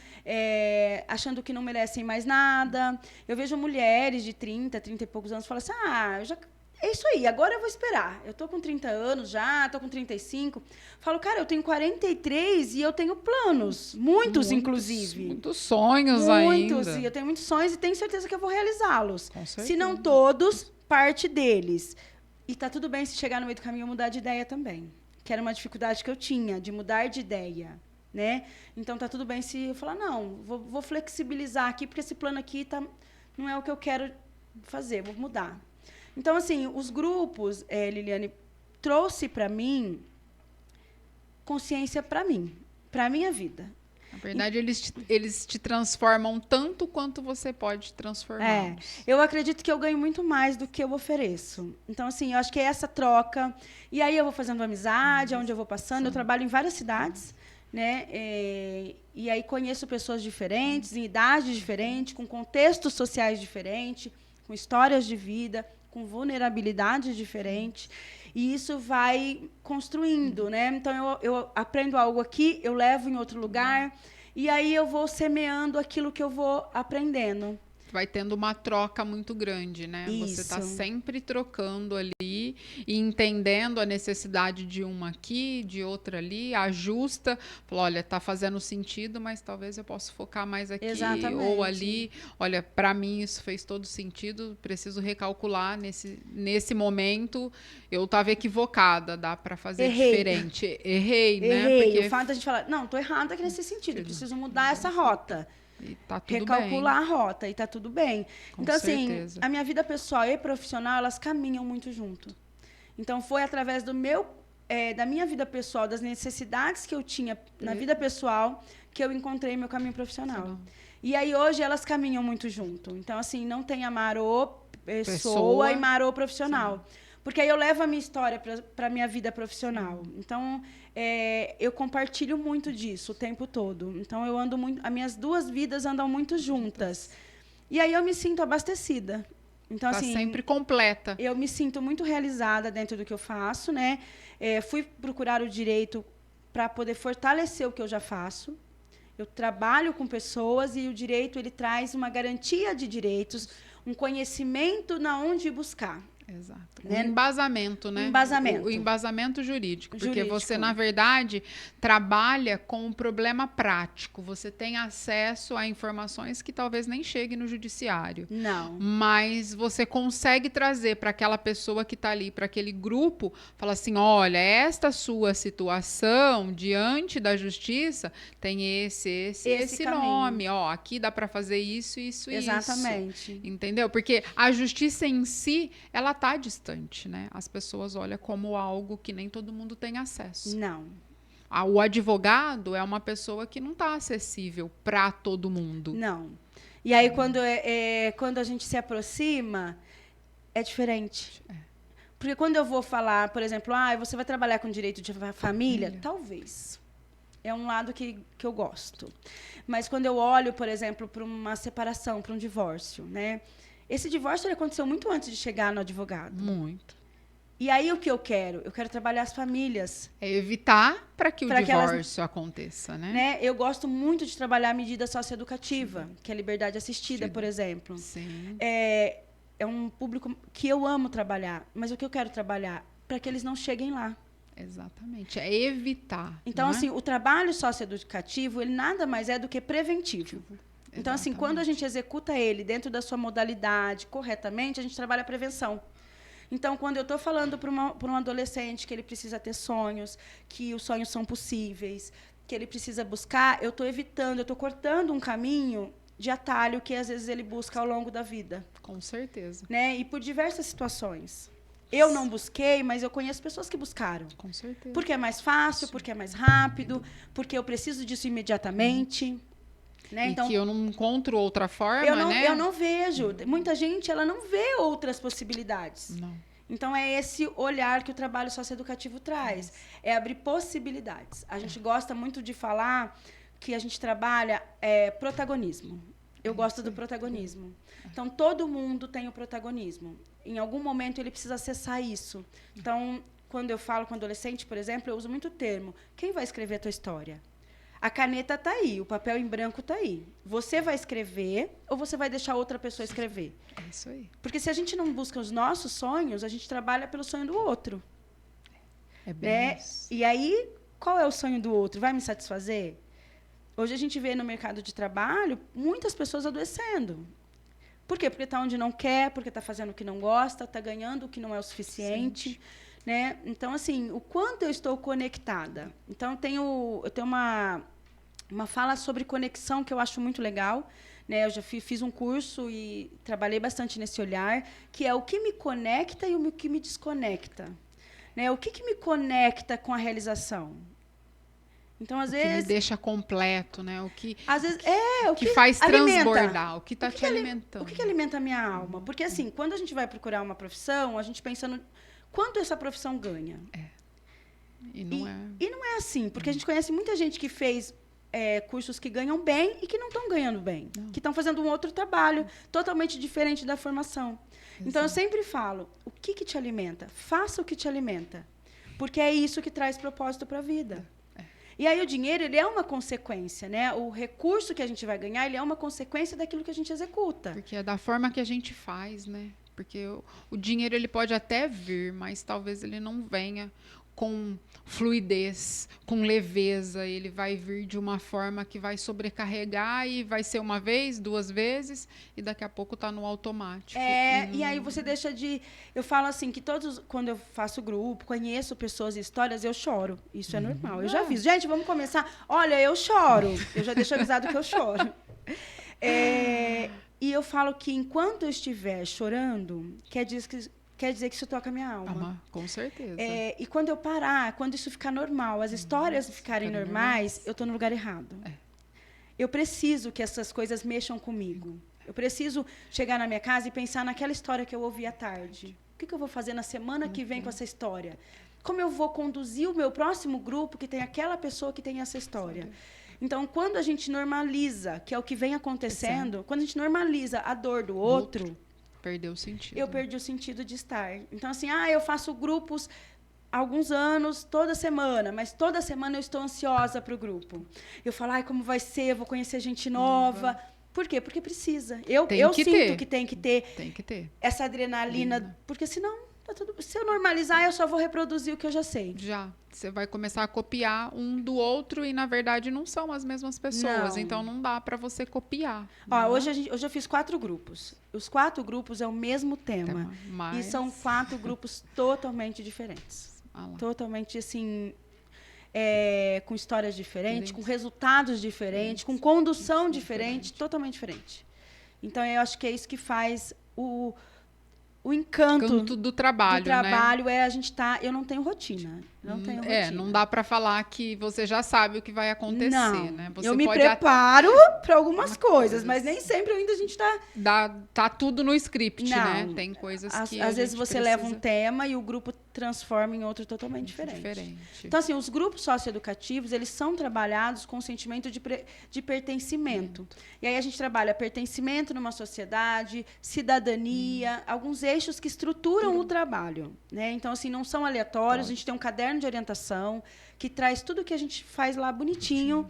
achando que não merecem mais nada. Eu vejo mulheres de 30 e poucos anos falando assim, é isso aí, agora eu vou esperar. Eu estou com 30 anos já, estou com 35. Falo, cara, eu tenho 43 e eu tenho planos. Muitos, inclusive. Muitos sonhos ainda. ainda. E eu tenho muitos sonhos e tenho certeza que eu vou realizá-los. Com certeza. Se não todos, parte deles. E tá tudo bem se chegar no meio do caminho eu mudar de ideia também. Que era uma dificuldade que eu tinha, de mudar de ideia. Né? Então, tá tudo bem se eu falar, não, vou flexibilizar aqui, porque esse plano aqui não é o que eu quero fazer, vou mudar. Então, assim, os grupos, Liliane, trouxe para mim consciência para mim, para a minha vida. Na verdade, eles te transformam tanto quanto você pode transformar. Eu acredito que eu ganho muito mais do que eu ofereço. Então, assim, eu acho que é essa troca. E aí eu vou fazendo amizade, onde eu vou passando. Eu trabalho em várias cidades, né? E aí conheço pessoas diferentes, em idades diferentes, com contextos sociais diferentes, com histórias de vida, com vulnerabilidades diferentes. E isso vai construindo, né? Então, eu aprendo algo aqui, eu levo em outro lugar, e aí eu vou semeando aquilo que eu vou aprendendo. Vai tendo uma troca muito grande, né? Isso. Você está sempre trocando ali e entendendo a necessidade de uma aqui, de outra ali, ajusta, fala, olha, tá fazendo sentido, mas talvez eu possa focar mais aqui. Exatamente. Ou ali. Olha, para mim isso fez todo sentido, preciso recalcular nesse momento. Eu estava equivocada, dá para fazer diferente. Errei, né? Porque o fato da gente falar, não, tô errada nesse sentido, preciso mudar essa rota. E tá tudo recalcular bem. A rota e tá tudo bem. Com então, certeza. assim, a minha vida pessoal e profissional, elas caminham muito junto. Então, foi através da minha vida pessoal, das necessidades que eu tinha na vida pessoal, que eu encontrei meu caminho profissional. E aí, hoje, elas caminham muito junto. Então, assim, não tem a Marô pessoa e Marô profissional. Sim. Porque aí eu levo a minha história para a minha vida profissional. Então, eu compartilho muito disso o tempo todo. Então, eu ando muito... As minhas duas vidas andam muito juntas. E aí eu me sinto abastecida. Então, tá assim, sempre completa. Eu me sinto muito realizada dentro do que eu faço, né? Fui procurar o direito para poder fortalecer o que eu já faço. Eu trabalho com pessoas e o direito ele traz uma garantia de direitos, um conhecimento na onde buscar. Exato. Né? Um embasamento, né? O embasamento jurídico. Porque você, na verdade, trabalha com um problema prático. Você tem acesso a informações que talvez nem cheguem no judiciário. Não. Mas você consegue trazer para aquela pessoa que está ali, para aquele grupo, fala assim, olha, esta sua situação diante da justiça tem esse nome. Ó, aqui dá para fazer isso. Exatamente. Entendeu? Porque a justiça em si, ela está distante, né? As pessoas olham como algo que nem todo mundo tem acesso. Não. O advogado é uma pessoa que não está acessível para todo mundo. Não. E aí, quando a gente se aproxima, é diferente. Porque quando eu vou falar, por exemplo, você vai trabalhar com direito de família? Talvez. É um lado que eu gosto. Mas quando eu olho, por exemplo, para uma separação, para um divórcio, né? Esse divórcio aconteceu muito antes de chegar no advogado. Muito. E aí, o que eu quero? Eu quero trabalhar as famílias. É evitar para que o divórcio aconteça, né? Eu gosto muito de trabalhar a medida socioeducativa, que é a liberdade assistida, por exemplo. Sim. É um público que eu amo trabalhar, mas o que eu quero trabalhar? Para que eles não cheguem lá. Exatamente. É evitar. Então, assim, o trabalho socioeducativo, ele nada mais é do que preventivo. Então, assim, quando a gente executa ele dentro da sua modalidade, corretamente, a gente trabalha a prevenção. Então, quando eu estou falando para um adolescente que ele precisa ter sonhos, que os sonhos são possíveis, que ele precisa buscar, eu estou evitando, eu estou cortando um caminho de atalho que, às vezes, ele busca ao longo da vida. Com certeza. Né? E por diversas situações. Eu não busquei, mas eu conheço pessoas que buscaram. Com certeza. Porque é mais fácil, porque é mais rápido, porque eu preciso disso imediatamente. Né? Então, que eu não encontro outra forma, né? Eu não vejo. Muita gente, ela não vê outras possibilidades. Não. Então, é esse olhar que o trabalho socioeducativo traz. É abrir possibilidades. A gente gosta muito de falar que a gente trabalha protagonismo. Eu gosto do protagonismo. Então, todo mundo tem o protagonismo. Em algum momento, ele precisa acessar isso. Então, quando eu falo com adolescente, por exemplo, eu uso muito o termo. Quem vai escrever a tua história? A caneta está aí, o papel em branco está aí. Você vai escrever ou você vai deixar outra pessoa escrever? É isso aí. Porque se a gente não busca os nossos sonhos, a gente trabalha pelo sonho do outro. É bem isso. E aí, qual é o sonho do outro? Vai me satisfazer? Hoje a gente vê no mercado de trabalho muitas pessoas adoecendo. Por quê? Porque está onde não quer, porque está fazendo o que não gosta, está ganhando o que não é o suficiente. Né? Então, assim, o quanto eu estou conectada. Então, eu tenho uma fala sobre conexão que eu acho muito legal, né? Eu já fiz um curso e trabalhei bastante nesse olhar, que é o que me conecta e o que me desconecta. Né? O que me conecta com a realização? Então, às O que me vezes... deixa completo, né? Às vezes, O que faz alimenta. transbordar, o que está te alimentando. O que alimenta a minha alma? Porque, assim, quando a gente vai procurar uma profissão, a gente pensa no quanto essa profissão ganha. E não é. E não é assim, porque a gente conhece muita gente que fez cursos que ganham bem e que não estão ganhando bem. Não. Que estão fazendo um outro trabalho totalmente diferente da formação. Exato. Então, eu sempre falo, o que te alimenta? Faça o que te alimenta. Porque é isso que traz propósito para a vida. E aí o dinheiro, ele é uma consequência, né? O recurso que a gente vai ganhar, ele é uma consequência daquilo que a gente executa. Porque é da forma que a gente faz, né? Porque o dinheiro, ele pode até vir, mas talvez ele não venha com fluidez, com leveza. Ele vai vir de uma forma que vai sobrecarregar e vai ser uma vez, 2 vezes, e daqui a pouco está no automático. E aí você deixa de... Eu falo assim, que quando eu faço grupo, conheço pessoas e histórias, eu choro. Isso é normal. Eu já aviso. Gente, vamos começar. Olha, eu choro. Eu já deixo avisado que eu choro. E eu falo que enquanto eu estiver chorando, quer dizer que isso toca a minha alma. Com certeza. E quando eu parar, quando isso ficar normal, as histórias ficarem normais, eu estou no lugar errado. Eu preciso que essas coisas mexam comigo. Eu preciso chegar na minha casa e pensar naquela história que eu ouvi à tarde. O que eu vou fazer na semana que vem com essa história? Como eu vou conduzir o meu próximo grupo que tem aquela pessoa que tem essa história? Então, quando a gente normaliza, que é o que vem acontecendo, quando a gente normaliza a dor do outro... Perdeu o sentido. Eu perdi o sentido de estar. Então, assim, eu faço grupos há alguns anos, toda semana, mas toda semana eu estou ansiosa para o grupo. Eu falo, como vai ser? Vou conhecer gente nova. Por quê? Porque precisa. Eu sinto que tem que ter essa adrenalina, porque senão... Se eu normalizar, eu só vou reproduzir o que eu já sei. Você vai começar a copiar um do outro e, na verdade, não são as mesmas pessoas. Não. Então, não dá para você copiar. Hoje eu fiz 4 grupos. Os 4 grupos é o mesmo tema. E são 4 grupos totalmente diferentes. Totalmente, assim... com histórias diferentes, com resultados diferentes, com condução diferente, totalmente diferente. Então, eu acho que é isso que faz o encanto do trabalho, né? A gente eu não tenho rotina. Não dá para falar que você já sabe o que vai acontecer, não, né? Você eu me preparo para algumas coisas, mas nem sempre ainda a gente tá tudo no script, né? Tem coisas que às vezes você leva um tema e o grupo transforma em outro totalmente diferente. Então, assim, os grupos socioeducativos, eles são trabalhados com o sentimento de pertencimento. E aí a gente trabalha pertencimento numa sociedade, cidadania, alguns eixos que estruturam o trabalho, né? Então, assim, não são aleatórios, a gente tem um caderno de orientação que traz tudo que a gente faz lá bonitinho.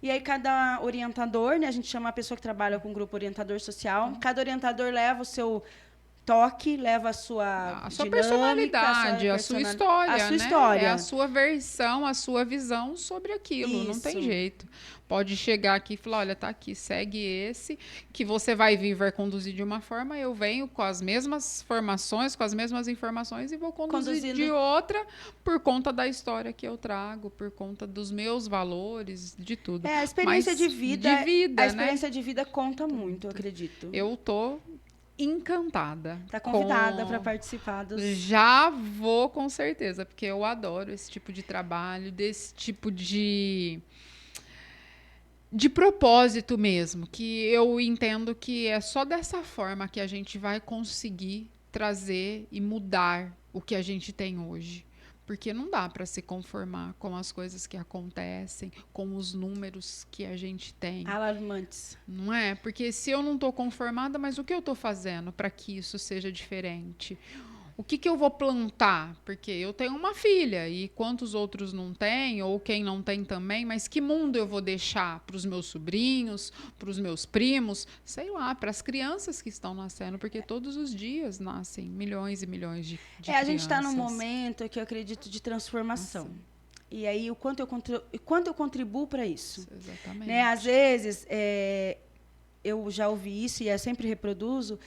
E aí, cada orientador, né? A gente chama a pessoa que trabalha com o grupo orientador social, cada orientador leva o seu toque, leva a sua dinâmica, personalidade, a sua história, a sua né? história. É a sua versão, a sua visão sobre aquilo. Isso. Não tem jeito. Pode chegar aqui e falar, olha, tá aqui, segue esse, que você vai vir, vai conduzir de uma forma, eu venho com as mesmas formações, com as mesmas informações e vou conduzir de outra por conta da história que eu trago, por conta dos meus valores, de tudo. A experiência de vida, a experiência de vida conta muito, eu acredito. Eu tô encantada. Tá convidada para participar dos... Já vou, com certeza, porque eu adoro esse tipo de trabalho, desse tipo de propósito mesmo, que eu entendo que é só dessa forma que a gente vai conseguir trazer e mudar o que a gente tem hoje. Porque não dá para se conformar com as coisas que acontecem, com os números que a gente tem. Alarmantes. Não é? Porque se eu não estou conformada, mas o que eu estou fazendo para que isso seja diferente? O que eu vou plantar? Porque eu tenho uma filha e quantos outros não têm, ou quem não tem também, mas que mundo eu vou deixar para os meus sobrinhos, para os meus primos, sei lá, para as crianças que estão nascendo, porque todos os dias nascem milhões e milhões de crianças. A gente está num momento que eu acredito de transformação. E aí, o quanto eu contribuo para isso. Exatamente. Né? Às vezes, eu já ouvi isso e eu sempre reproduzo,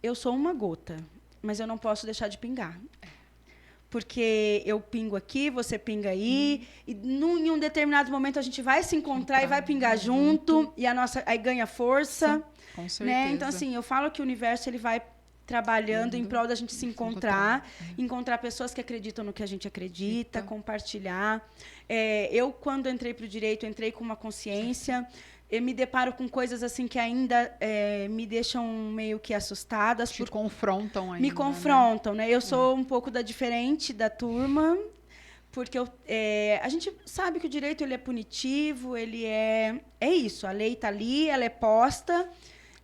eu sou uma gota, mas eu não posso deixar de pingar. porque eu pingo aqui, você pinga aí, e em um determinado momento a gente vai se encontrar e vai pingar junto, e a nossa aí ganha força. Sim, com certeza. Né? Então, assim, eu falo que o universo ele vai trabalhando em prol da gente se encontrar, encontrar pessoas que acreditam no que a gente acredita, compartilhar. Eu, quando entrei para o direito, entrei com uma consciência. Eu me deparo com coisas assim que ainda me deixam meio que assustadas. Te confrontam ainda. Me confrontam, né? Eu sou um pouco diferente da turma, porque a gente sabe que o direito ele é punitivo, ele é isso, a lei está ali, ela é posta.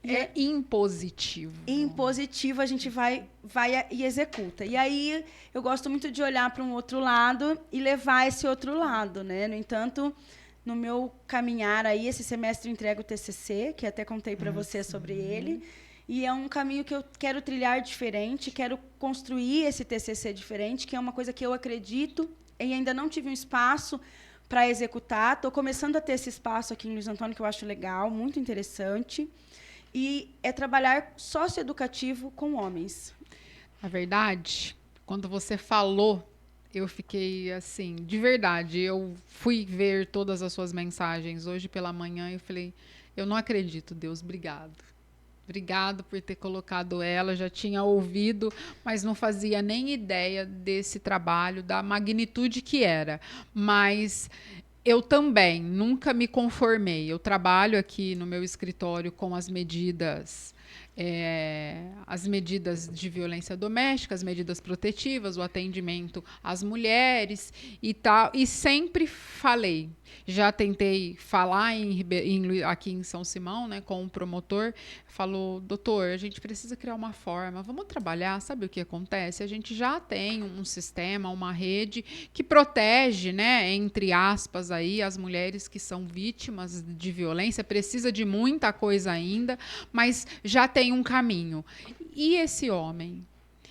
É impositivo. Impositivo, a gente vai e executa. E aí, eu gosto muito de olhar para um outro lado e levar esse outro lado, né? No entanto, no meu caminhar aí, esse semestre eu entrego o TCC, que até contei para você sobre ele. E é um caminho que eu quero trilhar diferente, quero construir esse TCC diferente, que é uma coisa que eu acredito e ainda não tive um espaço para executar. Estou começando a ter esse espaço aqui em Luiz Antônio, que eu acho legal, muito interessante. E é trabalhar socioeducativo com homens. Na verdade, quando você falou, eu fiquei assim, de verdade. Eu fui ver todas as suas mensagens hoje pela manhã e eu falei, eu não acredito, Deus, obrigado. Obrigado por ter colocado ela, já tinha ouvido, mas não fazia nem ideia desse trabalho, da magnitude que era. Mas eu também nunca me conformei. Eu trabalho aqui no meu escritório com as medidas de violência doméstica, as medidas protetivas, o atendimento às mulheres e tal. E sempre falei. Já tentei falar aqui em São Simão, né, com um promotor. Falou, doutor, a gente precisa criar uma forma, vamos trabalhar. Sabe o que acontece? A gente já tem um sistema, uma rede que protege, né, entre aspas, aí, as mulheres que são vítimas de violência. Precisa de muita coisa ainda, mas já tem um caminho. E esse homem?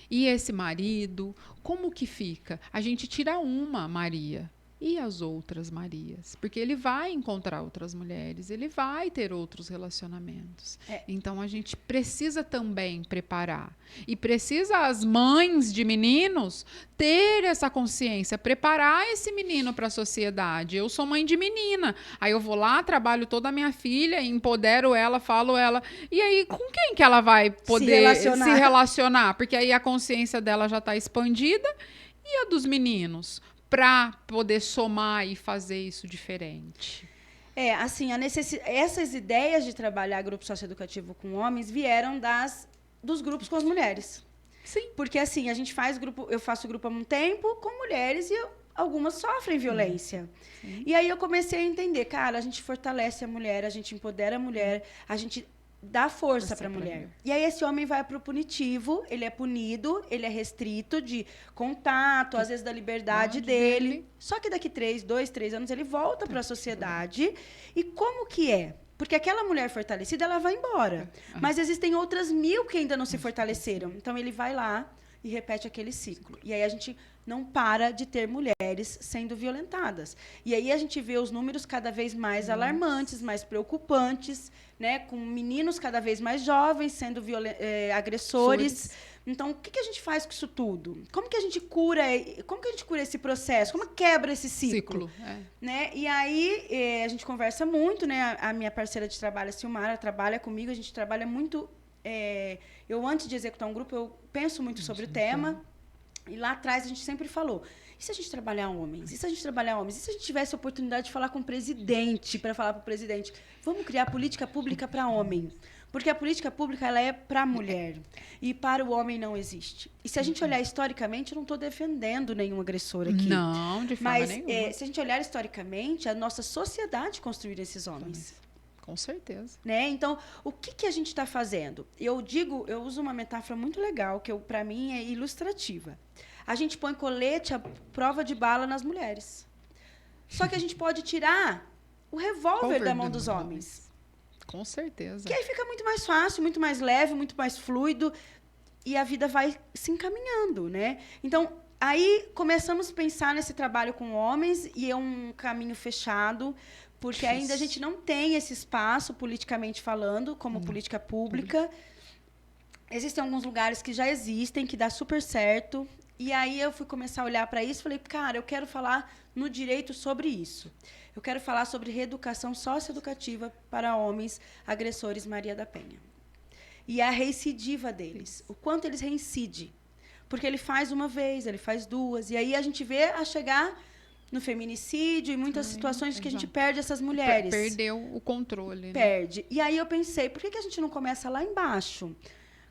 E esse marido? Como que fica? A gente tira uma Maria. E as outras Marias? Porque ele vai encontrar outras mulheres, ele vai ter outros relacionamentos. Então, a gente precisa também preparar. E precisa as mães de meninos ter essa consciência, preparar esse menino para a sociedade. Eu sou mãe de menina. Aí eu vou lá, trabalho toda a minha filha, empodero ela, falo ela. E aí, com quem que ela vai poder se relacionar? Porque aí a consciência dela já está expandida. E a dos meninos? Para poder somar e fazer isso diferente. Assim, essas ideias de trabalhar grupo socioeducativo com homens vieram dos grupos com as mulheres. Sim. Porque, assim, a gente faz grupo, eu faço grupo há um tempo com mulheres e algumas sofrem violência. Sim. E aí eu comecei a entender, cara, a gente fortalece a mulher, a gente empodera a mulher, a gente dá força para a mulher. E aí esse homem vai para o punitivo, ele é punido, ele é restrito de contato, às vezes da liberdade dele. Só que daqui 2, 3 anos ele volta para a sociedade. E como que é? Porque aquela mulher fortalecida, ela vai embora. Mas existem outras 1000 que ainda não se fortaleceram. Então ele vai lá e repete aquele ciclo. E aí a gente não para de ter mulheres sendo violentadas. E aí a gente vê os números cada vez mais alarmantes, mais preocupantes, né? Com meninos cada vez mais jovens sendo agressores. Então, o que a gente faz com isso tudo? Como que a gente cura esse processo? Como quebra esse ciclo? Né? E aí a gente conversa muito, né? A minha parceira de trabalho, a Silmara, trabalha comigo, a gente trabalha muito. Eu, antes de executar um grupo, eu penso muito sobre o tema. E lá atrás a gente sempre falou, e se a gente trabalhar homens? E se a gente trabalhar homens? E se a gente tivesse a oportunidade de falar com o presidente, para falar para o presidente, vamos criar política pública para homem? Porque a política pública ela é para a mulher e para o homem não existe. E se a gente olhar historicamente, eu não estou defendendo nenhum agressor aqui. Não, de forma nenhuma. Mas se a gente olhar historicamente, a nossa sociedade construiu esses homens. Com certeza. Né? Então, o que a gente está fazendo? Eu uso uma metáfora muito legal, que para mim é ilustrativa. A gente põe colete à prova de bala nas mulheres. Só que a gente pode tirar o revólver da mão dos homens. Com certeza. Que aí fica muito mais fácil, muito mais leve, muito mais fluido. E a vida vai se encaminhando, né? Então, aí começamos a pensar nesse trabalho com homens e é um caminho fechado, porque ainda a gente não tem esse espaço, politicamente falando, como política pública. Existem alguns lugares que já existem, que dá super certo. E aí eu fui começar a olhar para isso e falei, cara, eu quero falar no direito sobre isso. Eu quero falar sobre reeducação socioeducativa para homens agressores Maria da Penha. E a recidiva deles, o quanto eles reincidem. Porque ele faz uma vez, ele faz duas, e aí a gente vê a chegar no feminicídio e muitas situações que a gente perde essas mulheres. Perdeu o controle. Né? Perde. E aí eu pensei, por que a gente não começa lá embaixo?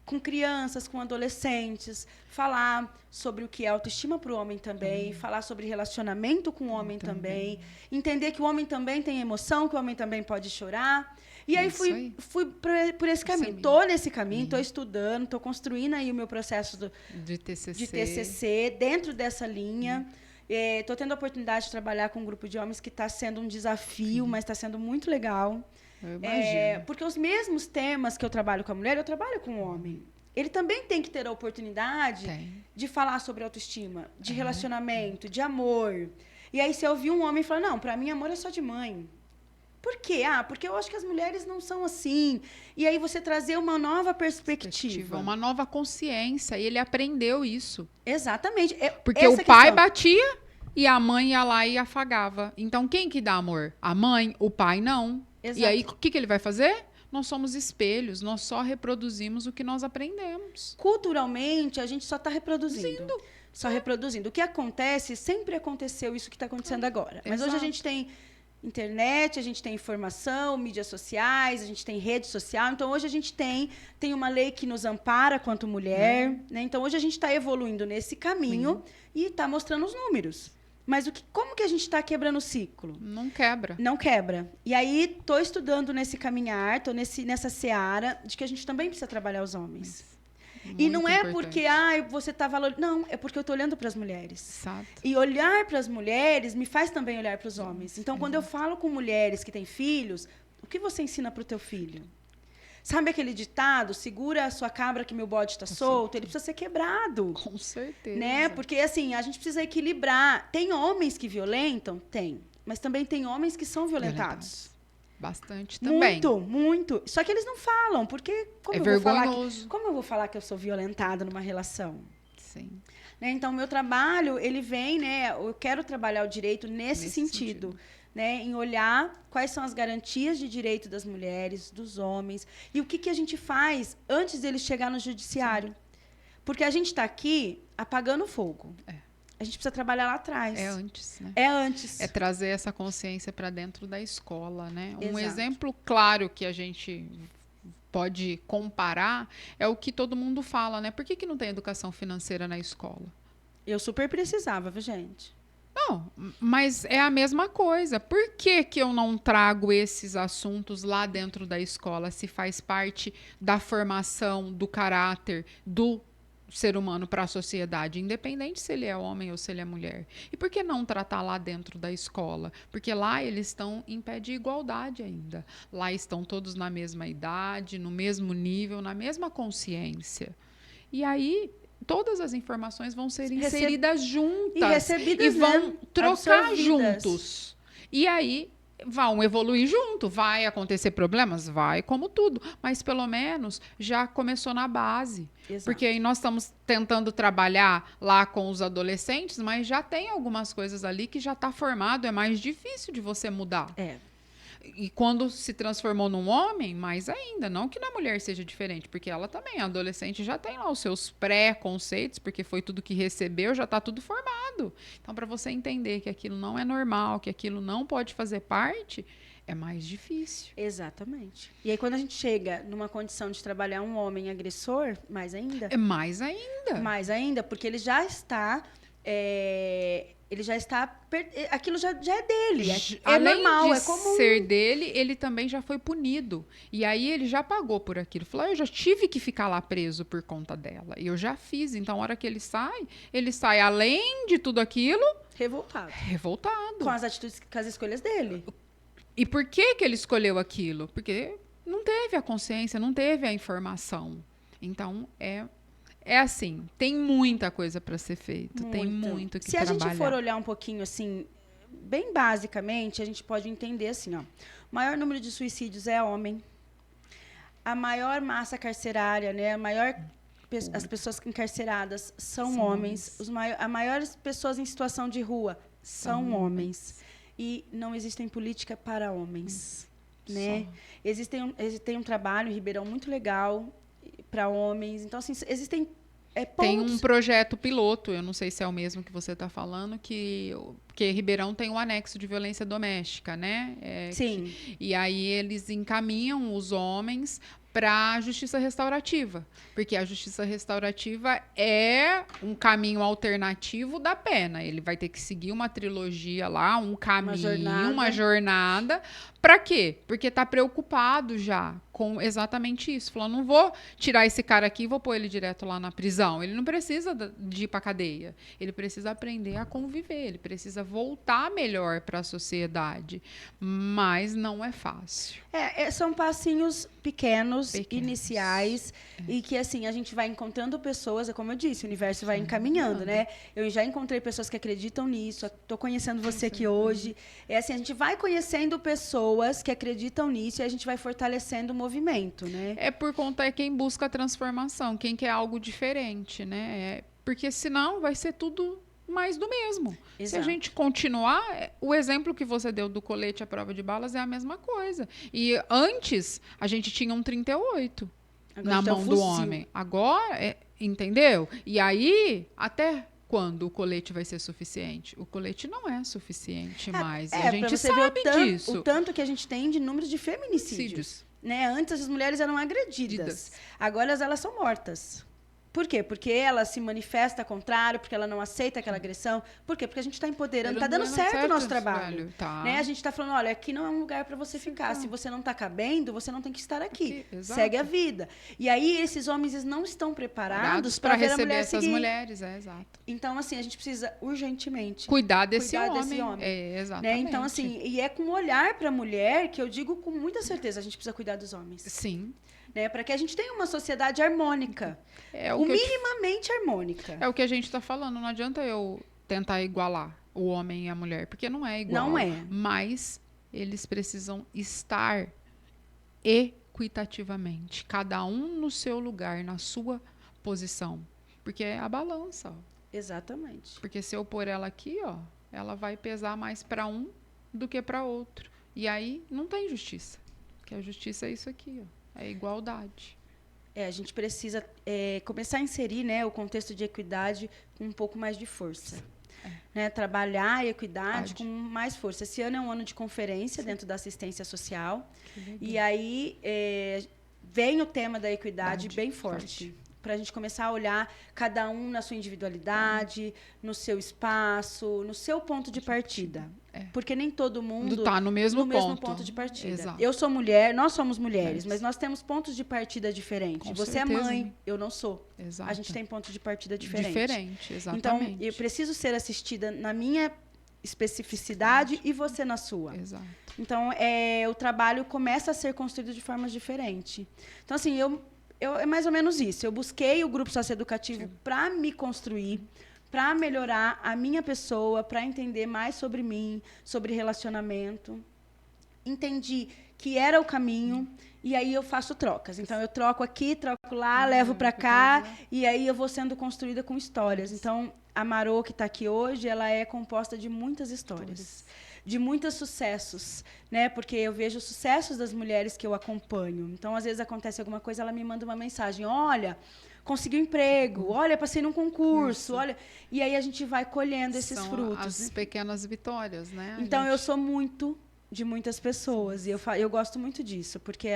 Com crianças, com adolescentes, falar sobre o que é autoestima para o homem também, falar sobre relacionamento com o homem também, entender que o homem também tem emoção, que o homem também pode chorar. E aí fui por esse caminho. Estou nesse caminho, estou estudando, estou construindo aí o meu processo de TCC dentro dessa linha. Estou tendo a oportunidade de trabalhar com um grupo de homens que está sendo um desafio, mas está sendo muito legal. Eu imagino. Porque os mesmos temas que eu trabalho com a mulher, eu trabalho com o homem. Ele também tem que ter a oportunidade de falar sobre autoestima, de relacionamento, de amor. E aí, se eu ouvir um homem falar, não, para mim, amor é só de mãe. Por quê? Porque eu acho que as mulheres não são assim. E aí, você trazer uma nova perspectiva. Uma nova consciência. E ele aprendeu isso. Exatamente. Porque o pai batia e a mãe ia lá e afagava. Então, quem que dá amor? A mãe? O pai, não. Exato. E aí, o que ele vai fazer? Nós somos espelhos, nós só reproduzimos o que nós aprendemos. Culturalmente, a gente só está reproduzindo. Só reproduzindo. O que acontece, sempre aconteceu isso que está acontecendo agora. Mas hoje a gente tem internet, a gente tem informação, mídias sociais, a gente tem rede social. Então, hoje a gente tem uma lei que nos ampara quanto mulher. Né? Então, hoje a gente está evoluindo nesse caminho e está mostrando os números. Mas como que a gente está quebrando o ciclo? Não quebra. Não quebra. E aí, estou estudando nesse caminhar, estou nessa seara de que a gente também precisa trabalhar os homens. E não é porque você está valorizando. Não, é porque eu estou olhando para as mulheres. Exato. E olhar para as mulheres me faz também olhar para os homens. Então, quando eu falo com mulheres que têm filhos, o que você ensina para o teu filho? Sabe aquele ditado, segura a sua cabra que meu bode está solto? Ele precisa ser quebrado. Com certeza. Né? Porque, assim, a gente precisa equilibrar. Tem homens que violentam? Tem. Mas também tem homens que são violentados. Bastante também. Muito, muito. Só que eles não falam, porque como eu vou falar que eu sou violentada numa relação? Sim. Né? Então, o meu trabalho, ele vem, né? Eu quero trabalhar o direito nesse sentido. Né, em olhar quais são as garantias de direito das mulheres, dos homens, e o que a gente faz antes deles chegar no judiciário. Sim. Porque a gente está aqui apagando fogo. A gente precisa trabalhar lá atrás. É antes, né? É antes. É trazer essa consciência para dentro da escola, né? Exato. Um exemplo claro que a gente pode comparar é o que todo mundo fala, né? Por que não tem educação financeira na escola? Eu super precisava, viu, gente? Não, mas é a mesma coisa. Por que eu não trago esses assuntos lá dentro da escola, se faz parte da formação do caráter do ser humano para a sociedade, independente se ele é homem ou se ele é mulher? E por que não tratar lá dentro da escola? Porque lá eles estão em pé de igualdade ainda. Lá estão todos na mesma idade, no mesmo nível, na mesma consciência. E aí todas as informações vão ser inseridas juntas e recebidas, e vão trocar absorvidas. Juntos. E aí vão evoluir junto. Vai acontecer problemas? Vai, como tudo. Mas, pelo menos, já começou na base. Exato. Porque aí nós estamos tentando trabalhar lá com os adolescentes, mas já tem algumas coisas ali que já está formado. É mais difícil de você mudar. E quando se transformou num homem, mais ainda. Não que na mulher seja diferente, porque ela também, a adolescente, já tem lá os seus pré-conceitos, porque foi tudo que recebeu, já está tudo formado. Então, para você entender que aquilo não é normal, que aquilo não pode fazer parte, é mais difícil. Exatamente. E aí, quando a gente chega numa condição de trabalhar um homem agressor, mais ainda. É mais ainda. Mais ainda, porque ele já está... aquilo já é dele, é normal, é comum. Ser dele, ele também já foi punido. E aí ele já pagou por aquilo. Falou, eu já tive que ficar lá preso por conta dela. E eu já fiz. Então, a hora que ele sai além de tudo aquilo... Revoltado. Com as atitudes, com as escolhas dele. E por que ele escolheu aquilo? Porque não teve a consciência, não teve a informação. Então, é assim, tem muita coisa para ser feito, tem muito que trabalhar. Se a gente for olhar um pouquinho assim, bem basicamente, a gente pode entender assim, ó, o maior número de suicídios é homem, a maior massa carcerária, né, a maior as pessoas encarceradas são São homens. As maiores pessoas em situação de rua são homens. E não existem política para homens. Né? Existe um trabalho em Ribeirão muito legal para homens. Então, assim, existem pontos. Tem um projeto piloto, eu não sei se é o mesmo que você está falando, porque Ribeirão tem um anexo de violência doméstica, né? Sim. E aí eles encaminham os homens para a justiça restaurativa, porque a justiça restaurativa é um caminho alternativo da pena. Ele vai ter que seguir uma trilogia lá, um caminho, uma jornada. Para quê? Porque está preocupado já com exatamente isso. Falando, não vou tirar esse cara aqui e vou pôr ele direto lá na prisão. Ele não precisa de ir para cadeia. Ele precisa aprender a conviver. Ele precisa voltar melhor para a sociedade. Mas não é fácil. São passinhos pequenos. Iniciais, e que assim, a gente vai encontrando pessoas, como eu disse, o universo vai encaminhando, né? Eu já encontrei pessoas que acreditam nisso, estou conhecendo você aqui hoje. Assim, a gente vai conhecendo pessoas que acreditam nisso e a gente vai fortalecendo o movimento, né? Por conta de quem busca a transformação, quem quer algo diferente, né? Porque senão vai ser tudo mais do mesmo. Exato. Se a gente continuar, o exemplo que você deu do colete à prova de balas é a mesma coisa. E antes, a gente tinha um 38 na mão do homem. Agora, entendeu? E aí, até quando o colete vai ser suficiente? O colete não é suficiente mais. E a gente sabe disso. O tanto que a gente tem de números de feminicídios. Né? Antes, as mulheres eram agredidas. Agora, elas são mortas. Por quê? Porque ela se manifesta contrário, porque ela não aceita aquela agressão. Por quê? Porque a gente está empoderando, está dando certo o nosso trabalho. Tá. Né? A gente está falando, olha, aqui não é um lugar para você ficar. Se você não está cabendo, você não tem que estar aqui. Segue a vida. E aí, esses homens não estão preparados para receber essas mulheres. Exato. Então, assim, a gente precisa urgentemente cuidar desse homem. Exatamente. Né? Então, assim, e é com olhar para a mulher que eu digo com muita certeza, a gente precisa cuidar dos homens. Sim. Né, para que a gente tenha uma sociedade harmônica. Minimamente harmônica. É o que a gente está falando. Não adianta eu tentar igualar o homem e a mulher, porque não é igual. Não é. Mas eles precisam estar equitativamente. Cada um no seu lugar, na sua posição. Porque é a balança. Ó. Exatamente. Porque se eu pôr ela aqui, ó, ela vai pesar mais para um do que para outro. E aí não tem justiça. Porque a justiça é isso aqui, ó. É igualdade. A gente precisa começar a inserir, né, o contexto de equidade com um pouco mais de força. Né? Trabalhar a equidade com mais força. Esse ano é um ano de conferência dentro da assistência social. E aí vem o tema da equidade bem forte. Para a gente começar a olhar cada um na sua individualidade, no seu espaço, no seu ponto de partida. Porque nem todo mundo está no mesmo ponto de partida. Exato. Eu sou mulher, nós somos mulheres, mas nós temos pontos de partida diferentes. Você é mãe, eu não sou. Exato. A gente tem pontos de partida diferentes. Diferente, exatamente. Então, eu preciso ser assistida na minha especificidade e você na sua. Exato. Então, o trabalho começa a ser construído de formas diferentes. Então, assim, é mais ou menos isso. Eu busquei o grupo socioeducativo para me construir, para melhorar a minha pessoa, para entender mais sobre mim, sobre relacionamento. Entendi que era o caminho e aí eu faço trocas. Então, eu troco aqui, troco lá, levo para cá e aí eu vou sendo construída com histórias. Então, a Marô, que está aqui hoje, ela é composta de muitas histórias. De muitos sucessos, né? Porque eu vejo os sucessos das mulheres que eu acompanho. Então, às vezes acontece alguma coisa, ela me manda uma mensagem: olha, consegui um emprego, olha, passei num concurso, olha. E aí a gente vai colhendo esses frutos. As pequenas vitórias, né? Então, eu sou muito de muitas pessoas e eu gosto muito disso, porque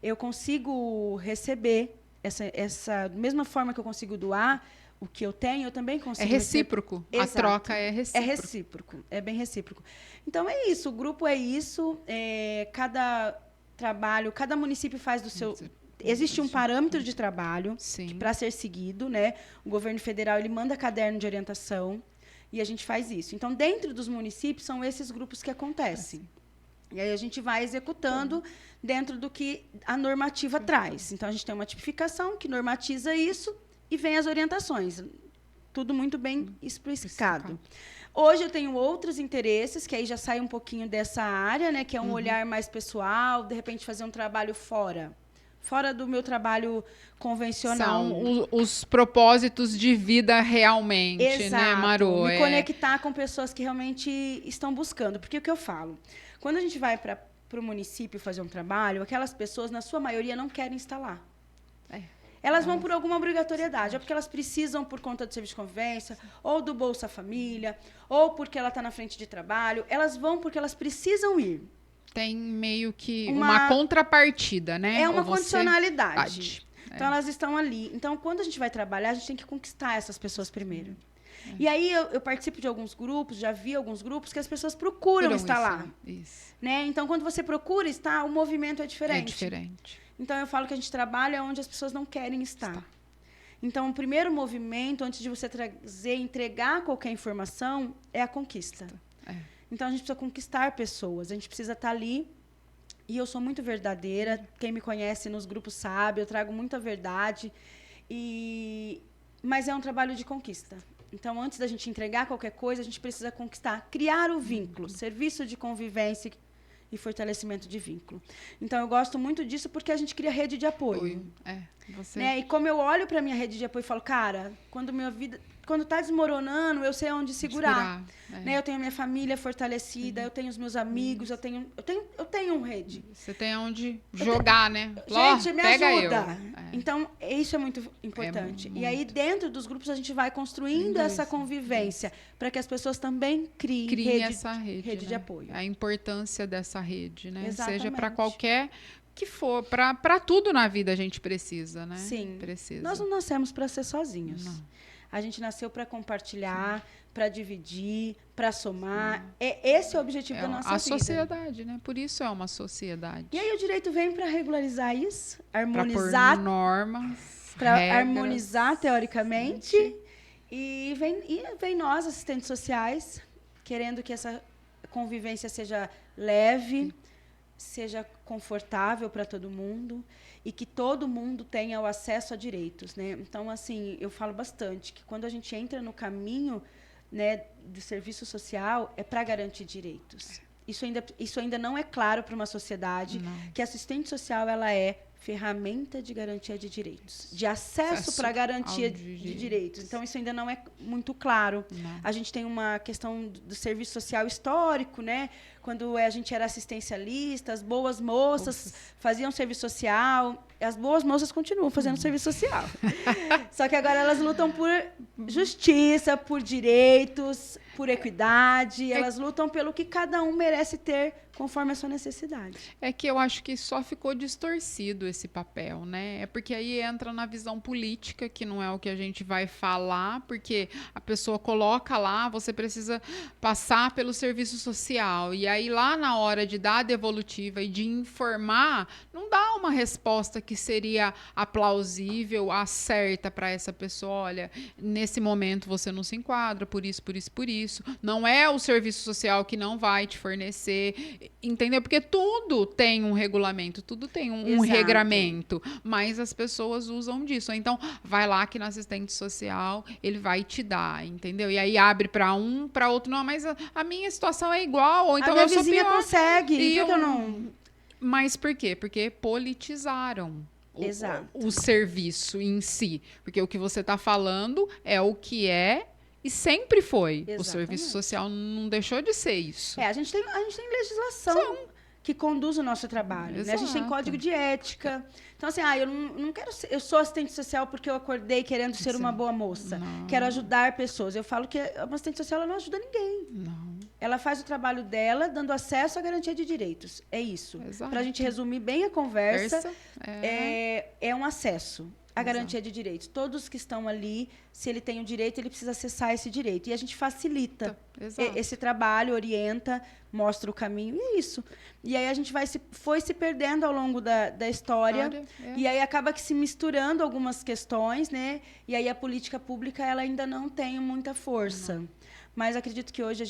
eu consigo receber essa mesma forma que eu consigo doar. O que eu tenho, eu também consigo. É recíproco. A troca é recíproco. É recíproco. É bem recíproco. Então, é isso. O grupo é isso. Cada trabalho, cada município faz do seu... Existe um parâmetro de trabalho para ser seguido, né? O governo federal ele manda caderno de orientação e a gente faz isso. Então, dentro dos municípios, são esses grupos que acontecem. E aí a gente vai executando dentro do que a normativa traz. Então, a gente tem uma tipificação que normatiza isso. E vem as orientações, tudo muito bem explicado. Hoje eu tenho outros interesses, que aí já sai um pouquinho dessa área, né, que é um olhar mais pessoal, de repente fazer um trabalho fora fora do meu trabalho convencional. São os propósitos de vida realmente, Exato, né, Marô? Me conectar com pessoas que realmente estão buscando. Porque o que eu falo? Quando a gente vai para o município fazer um trabalho, aquelas pessoas, na sua maioria, não querem estar lá. Elas vão por alguma obrigatoriedade, ou porque elas precisam por conta do serviço de convivência, ou do Bolsa Família, ou porque ela está na frente de trabalho. Elas vão porque elas precisam ir. Tem meio que uma contrapartida, né? É uma condicionalidade. Então, elas estão ali. Então, quando a gente vai trabalhar, a gente tem que conquistar essas pessoas primeiro. E aí, eu participo de alguns grupos, já vi alguns grupos que as pessoas procuram estar lá. Isso. Né? Então, quando você procura estar, o movimento é diferente. É diferente. Então, eu falo que a gente trabalha onde as pessoas não querem estar. Então, o primeiro movimento, antes de você trazer, entregar qualquer informação, é a conquista. Então, a gente precisa conquistar pessoas. A gente precisa estar ali. E eu sou muito verdadeira. Quem me conhece nos grupos sabe. Eu trago muita verdade. Mas é um trabalho de conquista. Então, antes da gente entregar qualquer coisa, a gente precisa conquistar. Criar o vínculo. Serviço de convivência e fortalecimento de vínculo. Então, eu gosto muito disso porque a gente cria rede de apoio. Né? E como eu olho para a minha rede de apoio e falo, cara, quando está desmoronando, eu sei onde segurar. Né? Eu tenho a minha família fortalecida, eu tenho os meus amigos, eu tenho uma rede. Você tem onde jogar, né? Gente, me pega ajuda. Então, isso é muito importante. E aí, dentro dos grupos, a gente vai construindo essa convivência para que as pessoas também criem essa rede, de apoio. A importância dessa rede, né? Exatamente. Seja para qualquer que for, para tudo na vida a gente precisa, né? Sim. Precisa. Nós não nascemos para ser sozinhos. Não. A gente nasceu para compartilhar, para dividir, para somar. Esse é o objetivo da nossa vida. A sociedade, né? Por isso é uma sociedade. E aí o direito vem para regularizar isso, harmonizar pra pôr normas, para regras, harmonizar teoricamente. E vem nós, assistentes sociais, querendo que essa convivência seja leve, seja confortável para todo mundo e que todo mundo tenha o acesso a direitos, né? Então, assim, eu falo bastante que quando a gente entra no caminho, né, do serviço social, é para garantir direitos. Isso ainda não é claro para uma sociedade, que a assistente social ela é ferramenta de garantia de direitos, de acesso para garantia de direitos. Então, isso ainda não é muito claro. A gente tem uma questão do serviço social histórico, né? Quando a gente era assistencialista, as boas moças faziam serviço social. As boas moças continuam fazendo serviço social. Só que agora elas lutam por justiça, por direitos, por equidade. Elas lutam pelo que cada um merece ter conforme a sua necessidade. É que eu acho que só ficou distorcido esse papel, né? É porque aí entra na visão política, que não é o que a gente vai falar, porque a pessoa coloca lá, você precisa passar pelo serviço social. E aí lá na hora de dar a devolutiva e de informar, não dá uma resposta que seria a plausível, a certa para essa pessoa. Olha, nesse momento você não se enquadra, por isso, por isso, por isso. Não é o serviço social que não vai te fornecer, entendeu? Porque tudo tem um regulamento, tudo tem um regramento, mas as pessoas usam disso. Então, vai lá que no assistente social ele vai te dar, entendeu? E aí abre para um, para outro, não, mas a minha situação é igual, ou então a minha eu sou vizinha pior. Consegue, e eu não... Mas por quê? Porque politizaram o serviço em si. Porque o que você está falando é o que é e sempre foi. Exatamente. O serviço social não deixou de ser isso. A gente tem legislação que conduz o nosso trabalho. Né? A gente tem código de ética. Então, assim, eu não quero ser... Eu sou assistente social porque eu acordei querendo ser uma boa moça. Não. Quero ajudar pessoas. Eu falo que uma assistente social ela não ajuda ninguém. Não. Ela faz o trabalho dela, dando acesso à garantia de direitos. É isso. Para a gente resumir bem a conversa, é um acesso à garantia de direitos. Todos que estão ali, se ele tem o direito, ele precisa acessar esse direito. E a gente facilita esse trabalho, orienta, mostra o caminho, e é isso. E aí a gente foi se perdendo ao longo da história, e aí acaba que se misturando algumas questões, né? E aí a política pública ela ainda não tem muita força. Mas acredito que hoje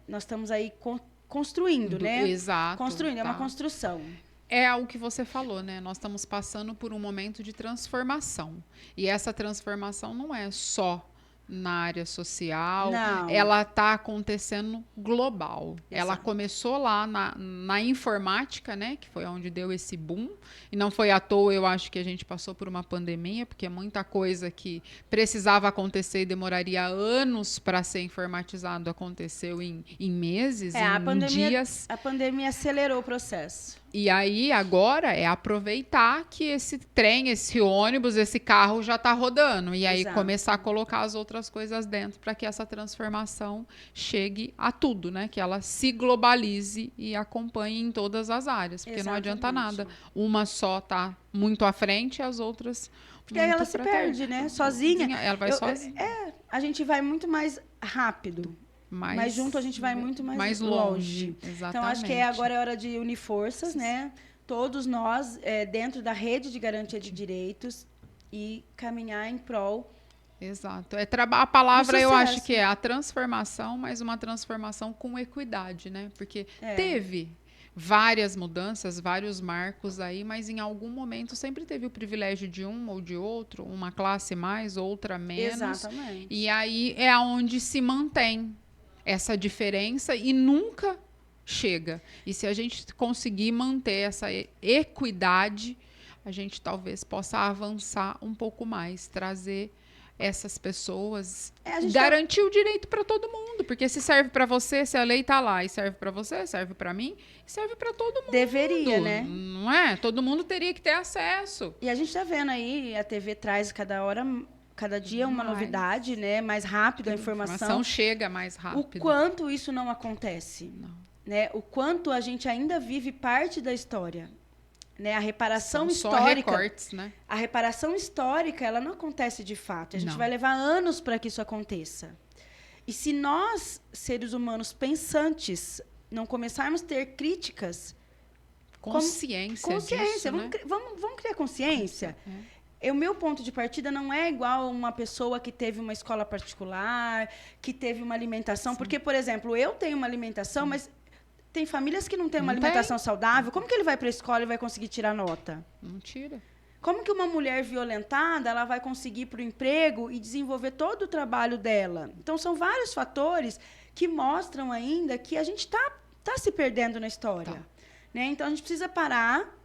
nós estamos aí construindo, né? Exato. Construindo, é uma construção. É o que você falou, né? Nós estamos passando por um momento de transformação. E essa transformação não é só na área social, Não. ela está acontecendo global. Exato. Ela começou lá na informática, né, que foi onde deu esse boom, e não foi à toa, eu acho que a gente passou por uma pandemia, porque muita coisa que precisava acontecer e demoraria anos para ser informatizado aconteceu em meses, em dias. A pandemia acelerou o processo. E aí, agora, é aproveitar que esse trem, esse ônibus, esse carro já está rodando. E aí, Exato. começar a colocar as outras coisas dentro para que essa transformação chegue a tudo, né? Que ela se globalize e acompanhe em todas as áreas. Porque não adianta nada uma só tá muito à frente e as outras porque aí ela se perde, né? Sozinha. Ela vai sozinha. A gente vai muito mais rápido. Mas junto a gente vai muito mais longe. Exatamente. Então, acho que agora é hora de unir forças, né? Todos nós, dentro da rede de garantia de direitos e caminhar em prol. Exato. A palavra, eu acho que é a transformação, mas uma transformação com equidade, né? Porque teve várias mudanças, vários marcos aí, mas em algum momento sempre teve o privilégio de um ou de outro, uma classe mais, outra menos. Exatamente. E aí é onde se mantém essa diferença e nunca chega. E se a gente conseguir manter essa equidade, a gente talvez possa avançar um pouco mais, trazer essas pessoas, garantir o direito para todo mundo, porque se serve para você, se a lei está lá e serve para você, serve para mim, serve para todo mundo. Deveria, né? Não é? Todo mundo teria que ter acesso. E a gente está vendo aí, a TV traz cada dia uma novidade, né? Mais rápido a informação chega mais rápido. O quanto isso não acontece. Não. Né? O quanto a gente ainda vive parte da história. Né? A reparação São histórica. Só recortes, né? A reparação histórica, ela não acontece de fato. A gente vai levar anos para que isso aconteça. E se nós, seres humanos pensantes, não começarmos a ter críticas... Consciência disso, né? Vamos criar consciência. O meu ponto de partida não é igual a uma pessoa que teve uma escola particular, que teve uma alimentação. Sim. Porque, por exemplo, eu tenho uma alimentação, mas tem famílias que não têm uma alimentação saudável. Como que ele vai para a escola e vai conseguir tirar nota? Não tira. Como que uma mulher violentada ela vai conseguir ir para o emprego e desenvolver todo o trabalho dela? Então, são vários fatores que mostram ainda que a gente tá se perdendo na história. Tá. Né? Então, a gente precisa parar.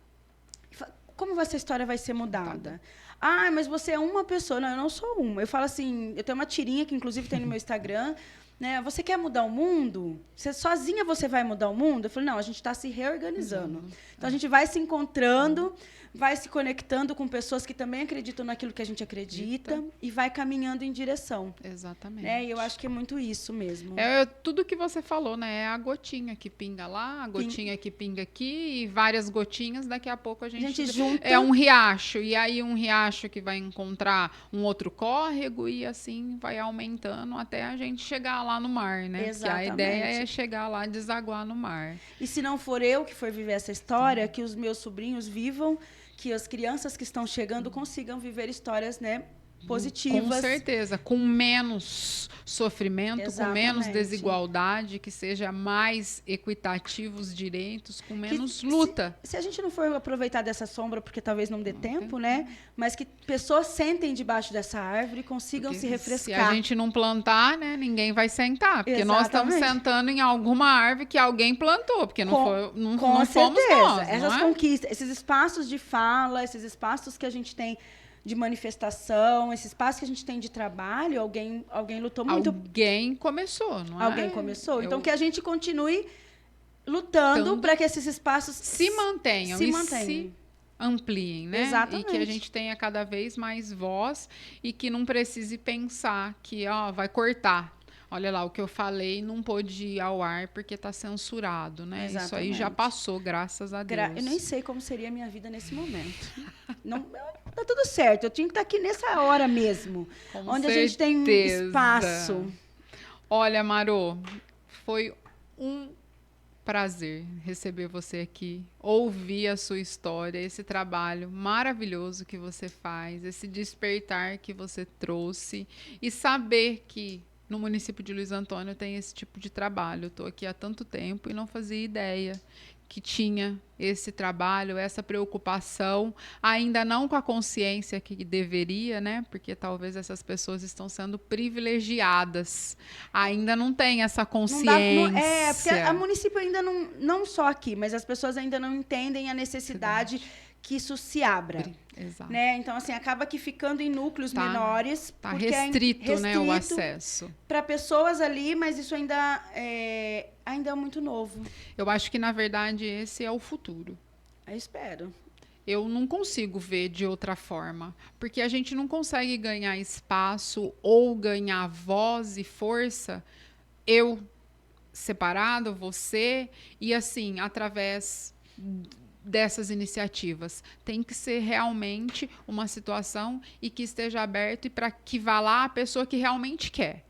Como essa história vai ser mudada? Ah, mas você é uma pessoa. Não, eu não sou uma. Eu falo assim, eu tenho uma tirinha que, inclusive, tem no meu Instagram. Né? Você quer mudar o mundo? Sozinha você vai mudar o mundo? Eu falei, não, a gente está se reorganizando. Então, a gente vai se encontrando, vai se conectando com pessoas que também acreditam naquilo que a gente acredita e vai caminhando em direção. Exatamente. Né? E eu acho que é muito isso mesmo. Tudo que você falou, né? É a gotinha que pinga lá, a gotinha que pinga aqui e várias gotinhas. Daqui a pouco a gente junta. É um riacho. E aí um riacho que vai encontrar um outro córrego e assim vai aumentando até a gente chegar lá no mar, né? Exatamente. Porque a ideia é chegar lá e desaguar no mar. E se não for eu que for viver essa história, que os meus sobrinhos vivam, que as crianças que estão chegando consigam viver histórias, né, positivas. Com certeza, com menos sofrimento, Exatamente. Com menos desigualdade, que seja mais equitativo os direitos, com menos luta. Se a gente não for aproveitar dessa sombra, porque talvez não dê tempo, né? Mas que pessoas sentem debaixo dessa árvore e consigam se refrescar. Se a gente não plantar, né, ninguém vai sentar. Porque nós estamos sentando em alguma árvore que alguém plantou, porque não fomos nós. Essas conquistas, esses espaços de fala, esses espaços que a gente tem de manifestação, esse espaço que a gente tem de trabalho, alguém lutou muito. Alguém começou, não é? Alguém começou. Então, que a gente continue lutando para que esses espaços se mantenham e se ampliem, né? Exatamente. E que a gente tenha cada vez mais voz e que não precise pensar que vai cortar. Olha lá, o que eu falei não pôde ir ao ar porque está censurado, né? Exatamente. Isso aí já passou, graças a Deus. Eu nem sei como seria a minha vida nesse momento. Não, tá tudo certo, eu tinha que estar aqui nessa hora mesmo. Onde a gente tem espaço. Olha, Marô, foi um prazer receber você aqui, ouvir a sua história, esse trabalho maravilhoso que você faz, esse despertar que você trouxe e saber que no município de Luiz Antônio tem esse tipo de trabalho. Eu estou aqui há tanto tempo e não fazia ideia que tinha esse trabalho, essa preocupação, ainda não com a consciência que deveria, né? Porque talvez essas pessoas estão sendo privilegiadas, ainda não tem essa consciência. Porque a município ainda não só aqui, mas as pessoas ainda não entendem a necessidade que isso se abra. Exato. Né? Então, assim, acaba que ficando em núcleos menores. Está restrito, né, o acesso. Para pessoas ali, mas isso ainda é muito novo. Eu acho que, na verdade, esse é o futuro. Eu espero. Eu não consigo ver de outra forma, porque a gente não consegue ganhar espaço ou ganhar voz e força, eu separado, você, e assim, através dessas iniciativas. Tem que ser realmente uma situação e que esteja aberto e para que vá lá a pessoa que realmente quer.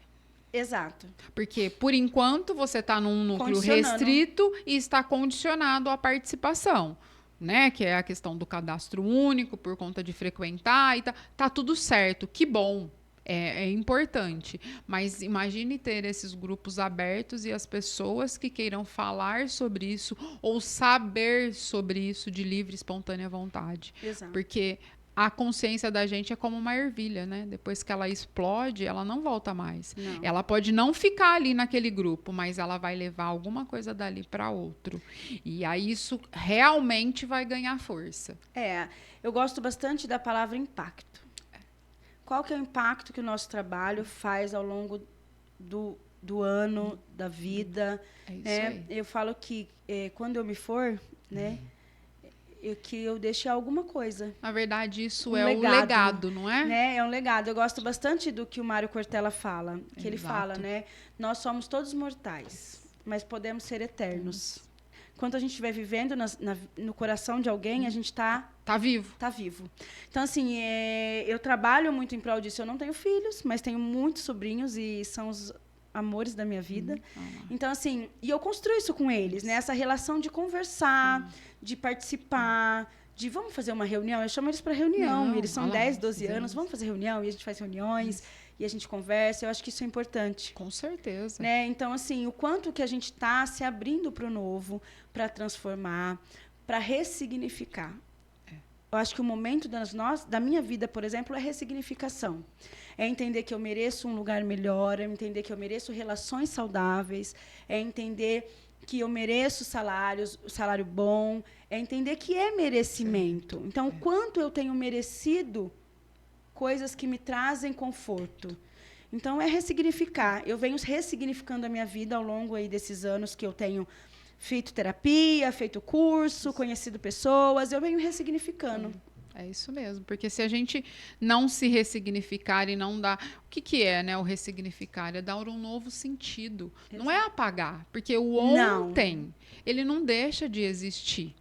Exato. Porque, por enquanto, você está num núcleo restrito e está condicionado à participação, né? Que é a questão do cadastro único, por conta de frequentar, e tá tudo certo. Que bom. É importante, mas imagine ter esses grupos abertos e as pessoas que queiram falar sobre isso ou saber sobre isso de livre e espontânea vontade. Exato. Porque a consciência da gente é como uma ervilha, né? Depois que ela explode, ela não volta mais. Não. Ela pode não ficar ali naquele grupo, mas ela vai levar alguma coisa dali para outro. E aí isso realmente vai ganhar força. Eu gosto bastante da palavra impacto. Qual que é o impacto que o nosso trabalho faz ao longo do ano, da vida? É isso aí. Eu falo que quando eu me for, né, que eu deixe alguma coisa. Na verdade, isso é o legado, não é? Né? É um legado. Eu gosto bastante do que o Mário Cortella fala. Que ele fala, né? Nós somos todos mortais, mas podemos ser eternos. Enquanto a gente estiver vivendo no coração de alguém, a gente está vivo. Tá vivo. Então, assim, eu trabalho muito em prol disso. Eu não tenho filhos, mas tenho muitos sobrinhos e são os amores da minha vida. Então, assim, e eu construo isso com eles, né? Essa relação de conversar, de participar, de vamos fazer uma reunião. Eu chamo eles para reunião. Eles são 10, 12 anos. Vamos fazer reunião e a gente faz reuniões. E a gente conversa, eu acho que isso é importante. Com certeza. Né? Então, assim, o quanto que a gente está se abrindo para o novo, para transformar, para ressignificar. Eu acho que o momento da minha vida, por exemplo, é ressignificação. É entender que eu mereço um lugar melhor, é entender que eu mereço relações saudáveis, é entender que eu mereço salário bom, é entender que é merecimento. Então, o quanto eu tenho merecido coisas que me trazem conforto. Então, é ressignificar. Eu venho ressignificando a minha vida ao longo aí desses anos que eu tenho feito terapia, feito curso, conhecido pessoas. Eu venho ressignificando. É isso mesmo. Porque se a gente não se ressignificar e não dar... O que é, né, o ressignificar? É dar um novo sentido. Exato. Não é apagar. Porque o ontem, ele não deixa de existir.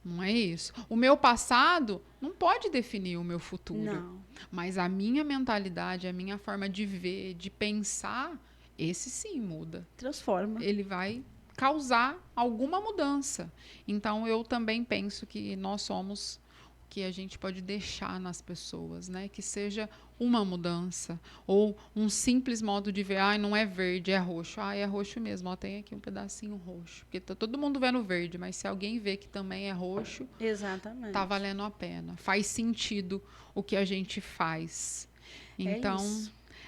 Não é isso. O meu passado não pode definir o meu futuro. Não. Mas a minha mentalidade, a minha forma de ver, de pensar, esse sim muda. Transforma. Ele vai causar alguma mudança. Então, eu também penso que nós somos o que a gente pode deixar nas pessoas, né? Que seja uma mudança ou um simples modo de ver, não é verde, é roxo. É roxo mesmo, tem aqui um pedacinho roxo. Porque tá todo mundo vendo verde, mas se alguém vê que também é roxo, exatamente, tá valendo a pena. Faz sentido o que a gente faz. Então,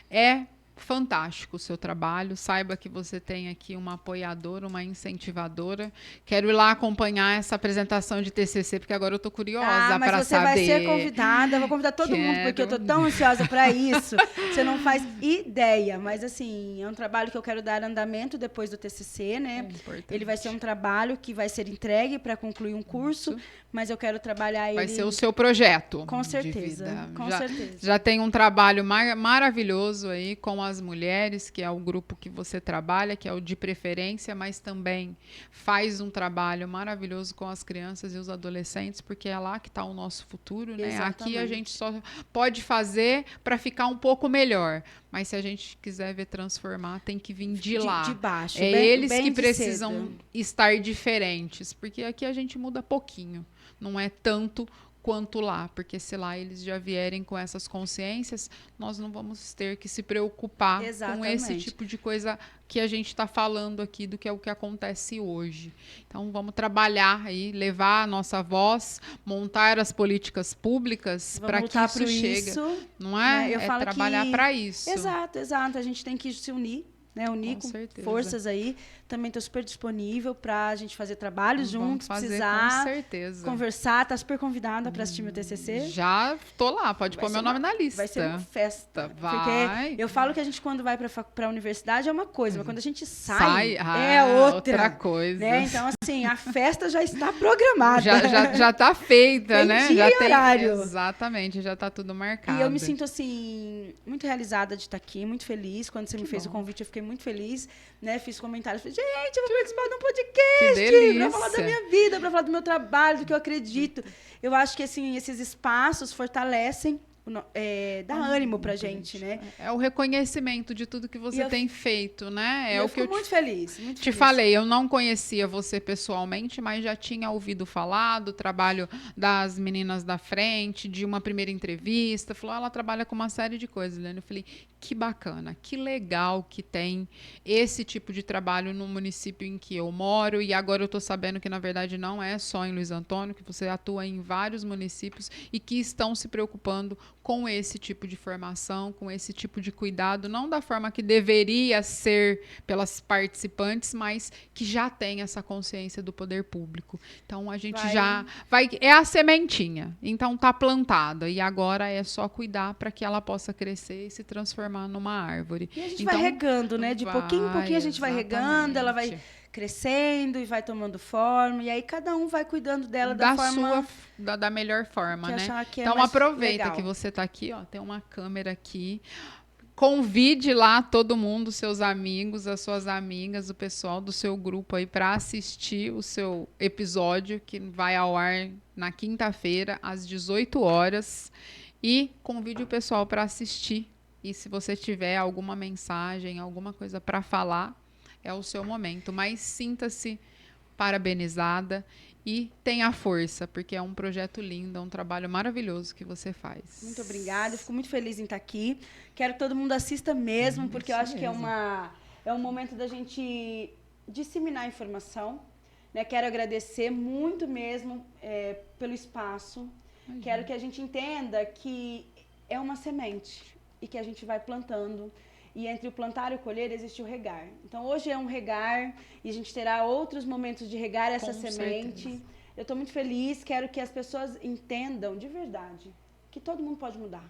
é fantástico o seu trabalho. Saiba que você tem aqui uma apoiadora, uma incentivadora. Quero ir lá acompanhar essa apresentação de TCC, porque agora eu tô curiosa para saber. Mas você vai ser convidada. Eu vou convidar todo mundo, porque eu tô tão ansiosa para isso. Você não faz ideia. Mas, assim, é um trabalho que eu quero dar andamento depois do TCC, né? Ele vai ser um trabalho que vai ser entregue para concluir um curso, mas eu quero trabalhar ele... Vai ser o seu projeto. Com certeza. Com certeza. Já tem um trabalho maravilhoso aí com as mulheres, que é o grupo que você trabalha, que é o de preferência, mas também faz um trabalho maravilhoso com as crianças e os adolescentes, porque é lá que está o nosso futuro, né? Exatamente. Aqui a gente só pode fazer para ficar um pouco melhor, mas se a gente quiser ver transformar, tem que vir de lá. De baixo. Eles que precisam estar diferentes, porque aqui a gente muda pouquinho, não é tanto quanto lá, porque se lá eles já vierem com essas consciências, nós não vamos ter que se preocupar com esse tipo de coisa que a gente está falando aqui, do que é o que acontece hoje. Então, vamos trabalhar aí, levar a nossa voz, montar as políticas públicas para que isso chegue. Não é? Eu falo trabalhar para isso. Exato. A gente tem que se unir. Né, unir com forças aí. Também estou super disponível para a gente fazer trabalhos juntos, precisar, com certeza. Conversar. Está super convidada para assistir meu TCC. Já tô lá, pode pôr meu nome na lista. Vai ser uma festa. Vai. Porque eu falo que a gente, quando vai para a universidade, é uma coisa, mas quando a gente sai é outra coisa. Né? Então, assim, a festa já está programada. Já está feita, tem né? Dia e horário. Exatamente, já está tudo marcado. E eu me sinto, assim, muito realizada de estar aqui, muito feliz. Quando você me fez o convite, eu fiquei muito feliz, né? Fiz comentários, falei, gente, eu vou participar de um podcast para falar da minha vida, para falar do meu trabalho, do que eu acredito. Eu acho que, assim, esses espaços fortalecem, dá ânimo pra gente, né? É o reconhecimento de tudo que você tem feito, né? Eu fico muito feliz. Te falei, eu não conhecia você pessoalmente, mas já tinha ouvido falar do trabalho das meninas da frente, de uma primeira entrevista. Falou, ela trabalha com uma série de coisas, né? Eu falei, que bacana, que legal que tem esse tipo de trabalho no município em que eu moro, e agora eu tô sabendo que, na verdade, não é só em Luiz Antônio, que você atua em vários municípios e que estão se preocupando com esse tipo de formação, com esse tipo de cuidado, não da forma que deveria ser pelas participantes, mas que já tem essa consciência do poder público. Então, a gente é a sementinha, então tá plantada, e agora é só cuidar para que ela possa crescer e se transformar numa árvore. E a gente vai regando, né? De pouquinho em pouquinho a gente vai regando, ela vai crescendo e vai tomando forma, e aí cada um vai cuidando dela da melhor forma, né? Então aproveita legal. Que você tá aqui, ó, tem uma câmera aqui. Convide lá todo mundo, seus amigos, as suas amigas, o pessoal do seu grupo aí para assistir o seu episódio que vai ao ar na quinta-feira às 18 horas, e convide o pessoal para assistir. E se você tiver alguma mensagem, alguma coisa para falar, é o seu momento. Mas sinta-se parabenizada e tenha força, porque é um projeto lindo, é um trabalho maravilhoso que você faz. Muito obrigada, eu fico muito feliz em estar aqui. Quero que todo mundo assista mesmo, porque eu acho que é um momento da gente disseminar a informação. Né? Quero agradecer muito mesmo pelo espaço. Imagina. Quero que a gente entenda que é uma semente e que a gente vai plantando. E entre o plantar e o colher existe o regar. Então, hoje é um regar e a gente terá outros momentos de regar essa semente. Certeza. Eu estou muito feliz, quero que as pessoas entendam de verdade que todo mundo pode mudar.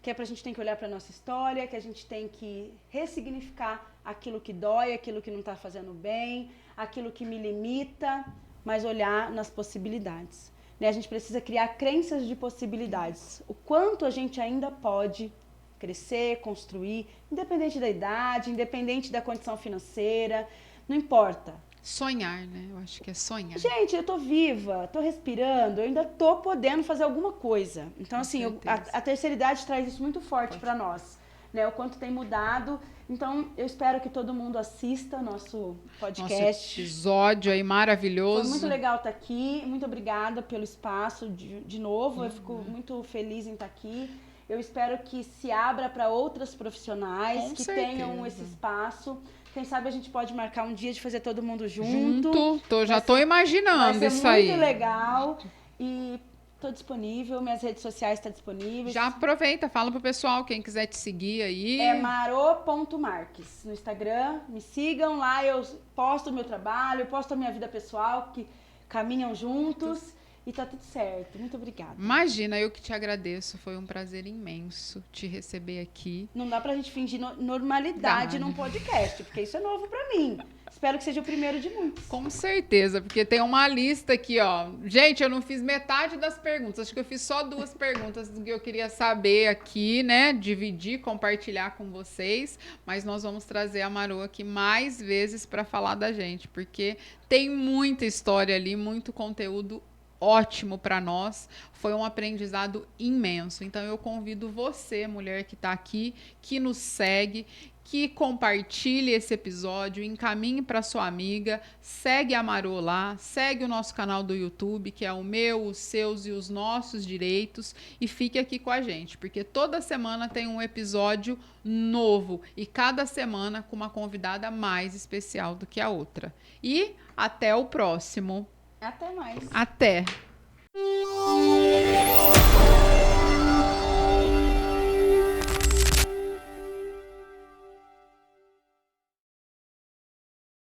Que a gente tem que olhar para a nossa história, que a gente tem que ressignificar aquilo que dói, aquilo que não está fazendo bem, aquilo que me limita, mas olhar nas possibilidades. Né? A gente precisa criar crenças de possibilidades. O quanto a gente ainda pode crescer, construir, independente da idade, independente da condição financeira, não importa. Sonhar, né? Eu acho que é sonhar. Gente, eu tô viva, tô respirando, eu ainda tô podendo fazer alguma coisa. Então, assim, a terceira idade traz isso muito forte para nós, né? O quanto tem mudado. Então, eu espero que todo mundo assista nosso podcast. Nosso episódio aí maravilhoso. Foi muito legal estar aqui. Muito obrigada pelo espaço de novo. Eu fico muito feliz em estar aqui. Eu espero que se abra para outras profissionais que tenham esse espaço. Quem sabe a gente pode marcar um dia de fazer todo mundo junto. Já estou imaginando isso aí. Vai ser muito legal. E estou disponível, minhas redes sociais estão disponíveis. Já aproveita, fala pro pessoal, quem quiser te seguir aí. É maro.marques no Instagram. Me sigam lá, eu posto o meu trabalho, eu posto a minha vida pessoal, que caminham juntos. E tá tudo certo. Muito obrigada. Imagina, eu que te agradeço. Foi um prazer imenso te receber aqui. Não dá pra gente fingir normalidade num podcast, porque isso é novo pra mim. Espero que seja o primeiro de muitos. Com certeza, porque tem uma lista aqui, ó. Gente, eu não fiz metade das perguntas. Acho que eu fiz só 2 perguntas que eu queria saber aqui, né? Dividir, compartilhar com vocês. Mas nós vamos trazer a Maru aqui mais vezes para falar da gente, porque tem muita história ali, muito conteúdo ótimo para nós, foi um aprendizado imenso. Então eu convido você, mulher que está aqui, que nos segue, que compartilhe esse episódio, encaminhe para sua amiga, segue a Marô lá, segue o nosso canal do YouTube, que é o meu, os seus e os nossos direitos, e fique aqui com a gente, porque toda semana tem um episódio novo e cada semana com uma convidada mais especial do que a outra. E até o próximo. Até mais. Até.